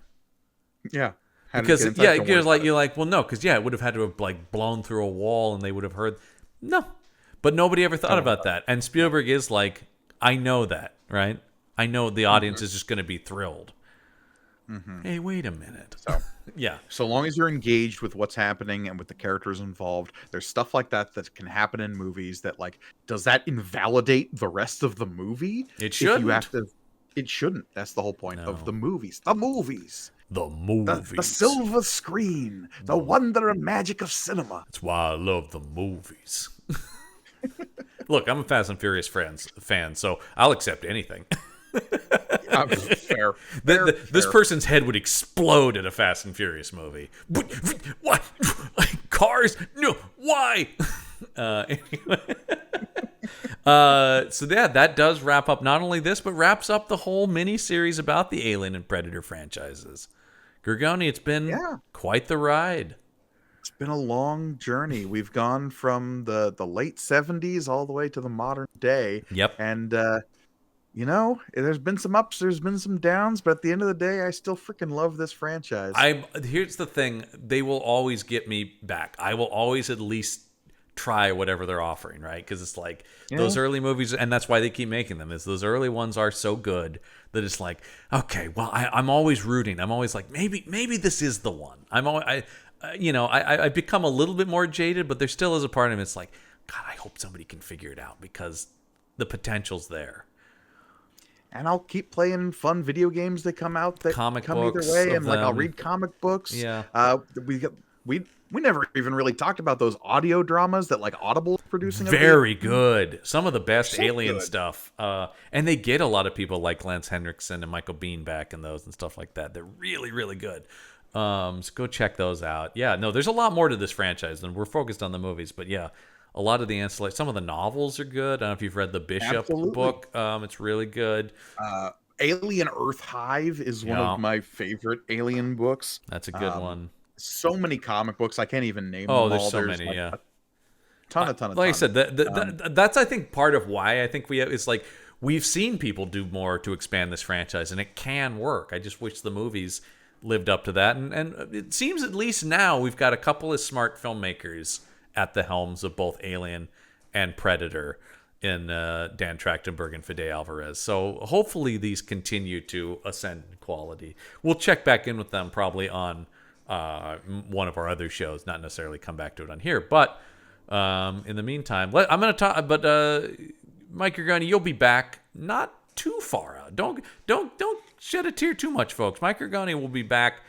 Yeah. Because you're like, well, no, because it would have had to have like blown through a wall and they would have heard. No, but nobody ever thought about that. And Spielberg is like, I know that, right? I know the audience is just going to be thrilled. Hey, wait a minute. So, yeah. So long as you're engaged with what's happening and with the characters involved, there's stuff like that that can happen in movies that like, does that invalidate the rest of the movie? It shouldn't. It shouldn't. That's the whole point of No. the movies. The movies. The movies. The silver screen. The wonder and magic of cinema. That's why I love the movies. Look, I'm a Fast and Furious fan, so I'll accept anything. Fair. This person's head would explode in a Fast and Furious movie. What? Cars? No. Why? Anyway. So yeah, that does wrap up not only this, but wraps up the whole mini-series about the Alien and Predator franchises. Gorgoni, it's been quite the ride. It's been a long journey. We've gone from the late 70s all the way to the modern day. Yep. And there's been some ups, there's been some downs, but at the end of the day, I still freaking love this franchise. Here's the thing. They will always get me back. I will always at least try whatever they're offering, right? Because it's like those early movies, and that's why they keep making them, is those early ones are so good that it's like, okay, well, I'm always rooting. I'm always like, maybe this is the one. I've become a little bit more jaded, but there still is a part of me that's like, God, I hope somebody can figure it out because the potential's there. And I'll keep playing fun video games that come out that comic come books either way, and like I'll read comic books. Yeah. We never even really talked about those audio dramas that like Audible's producing. Very good. Some of the best Alien stuff. And they get a lot of people like Lance Henriksen and Michael Biehn back in those and stuff like that. They're really, really good. So go check those out. Yeah, no, there's a lot more to this franchise than we're focused on the movies, but yeah, a lot of the ancillary. Some of the novels are good. I don't know if you've read the Bishop book. It's really good. Alien Earth Hive is one of my favorite Alien books. That's a good one. So many comic books, I can't even name them all. Oh, there's so many, a ton. Like I said, that's I think part of why I think it's like we've seen people do more to expand this franchise, and it can work. I just wish the movies lived up to that, and it seems at least now we've got a couple of smart filmmakers at the helms of both Alien and Predator in Dan Trachtenberg and Fede Alvarez. So hopefully these continue to ascend in quality. We'll check back in with them probably on one of our other shows, not necessarily come back to it on here, but in the meantime, I'm going to talk. But Mike Gorgoni, you'll be back not too far out. Don't shed a tear too much, folks. Mike Gorgoni will be back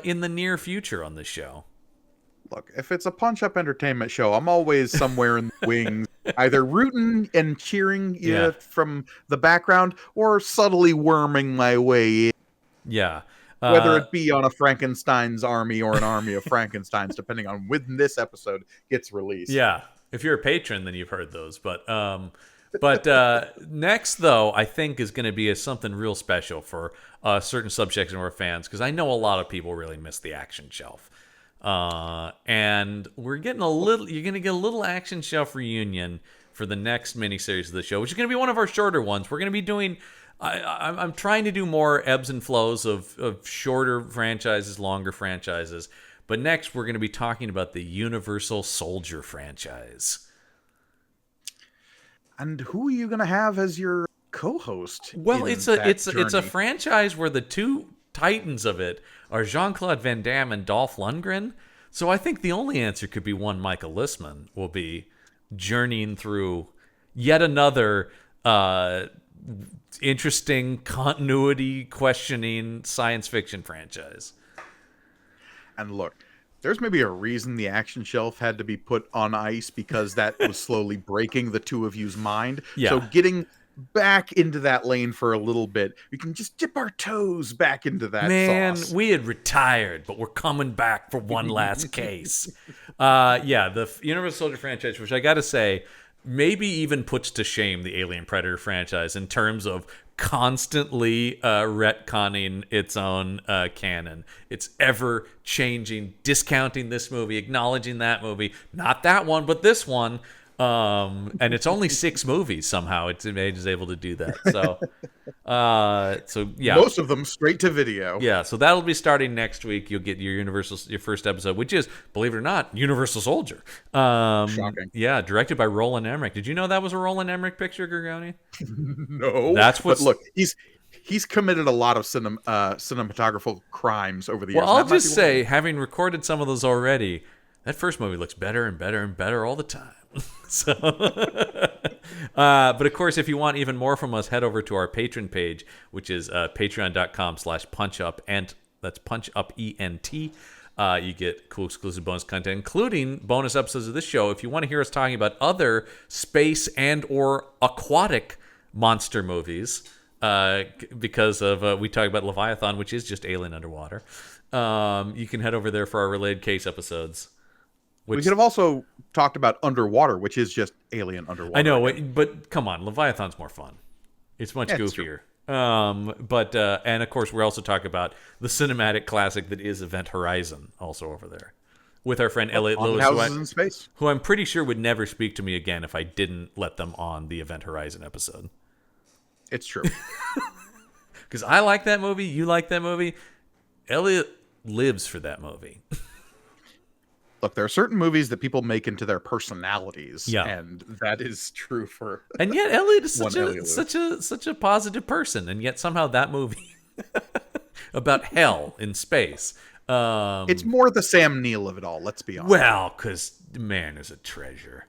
in the near future on this show. Look, if it's a punch-up entertainment show, I'm always somewhere in the wings, either rooting and cheering you from the background or subtly worming my way in. Yeah. Whether it be on a Frankenstein's army or an army of Frankensteins, depending on when this episode gets released. Yeah. If you're a patron, then you've heard those. But next, though, I think is going to be something real special for certain subjects and our fans, because I know a lot of people really miss the action shelf. And we're getting you're going to get a little action shelf reunion for the next miniseries of the show, which is going to be one of our shorter ones. We're going to be doing, I'm trying to do more ebbs and flows of shorter franchises, longer franchises. But next, we're going to be talking about the Universal Soldier franchise. And who are you going to have as your co-host? Well, it's a franchise where the two titans of it are Jean-Claude Van Damme and Dolph Lundgren. So I think the only answer could be one Michael Listman will be journeying through yet another interesting continuity questioning science fiction franchise. And look, there's maybe a reason the action shelf had to be put on ice, because that was slowly breaking the two of you's mind. Yeah. So getting back into that lane for a little bit, we can just dip our toes back into that sauce. We had retired, but we're coming back for one last case. The Universal Soldier franchise, which I gotta say, maybe even puts to shame the Alien Predator franchise in terms of constantly retconning its own canon. It's ever changing, discounting this movie, acknowledging that movie, not that one, but this one. And it's only 6 movies somehow. It is able to do that. So yeah, most of them straight to video. Yeah, so that'll be starting next week. You'll get your first episode, which is, believe it or not, Universal Soldier. Shocking. Yeah, directed by Roland Emmerich. Did you know that was a Roland Emmerich picture, Gorgoni? No, that's what. But look, he's committed a lot of cinematographical crimes over the years. Well, I'll just say, having recorded some of those already, that first movie looks better and better and better all the time. So, but of course, if you want even more from us, head over to our Patreon page, which is patreon.com/punchup, and that's PunchUpENT. You get cool exclusive bonus content, including bonus episodes of this show. If you want to hear us talking about other space and or aquatic monster movies, because of we talk about Leviathan, which is just alien underwater, you can head over there for our related case episodes. We could have also talked about Underwater, which is just alien underwater. I know, but come on, Leviathan's more fun. It's much goofier. And of course, we're also talking about the cinematic classic that is Event Horizon, also over there, with our friend Elliot Lewis, in space, who I'm pretty sure would never speak to me again if I didn't let them on the Event Horizon episode. It's true. Because I like that movie, you like that movie. Elliot lives for that movie. Look, there are certain movies that people make into their personalities, and that is true for. And yet, Elliot is such a positive person, and yet somehow that movie about hell in space. It's more the Sam Neill of it all. Let's be honest. Well, because the man is a treasure.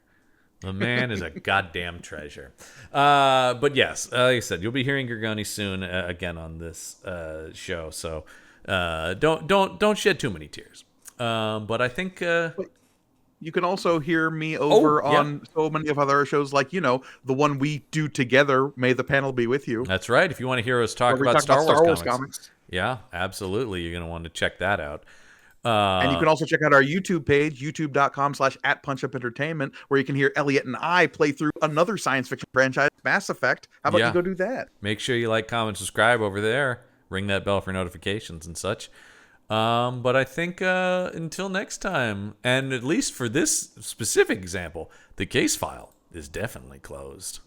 The man is a goddamn treasure. But yes, like I said, you'll be hearing Gorgoni soon again on this show. So don't shed too many tears. But I think you can also hear me over on so many of other shows, like the one we do together. May the panel be with you. That's right. If you want to hear us talk about Star Wars comics, yeah, absolutely, you're going to want to check that out. And you can also check out our YouTube page, youtube.com/@punchupentertainment, where you can hear Elliot and I play through another science fiction franchise, Mass Effect. How about you go do that? Make sure you like, comment, subscribe over there. Ring that bell for notifications and such. But I think until next time, and at least for this specific example, the case file is definitely closed.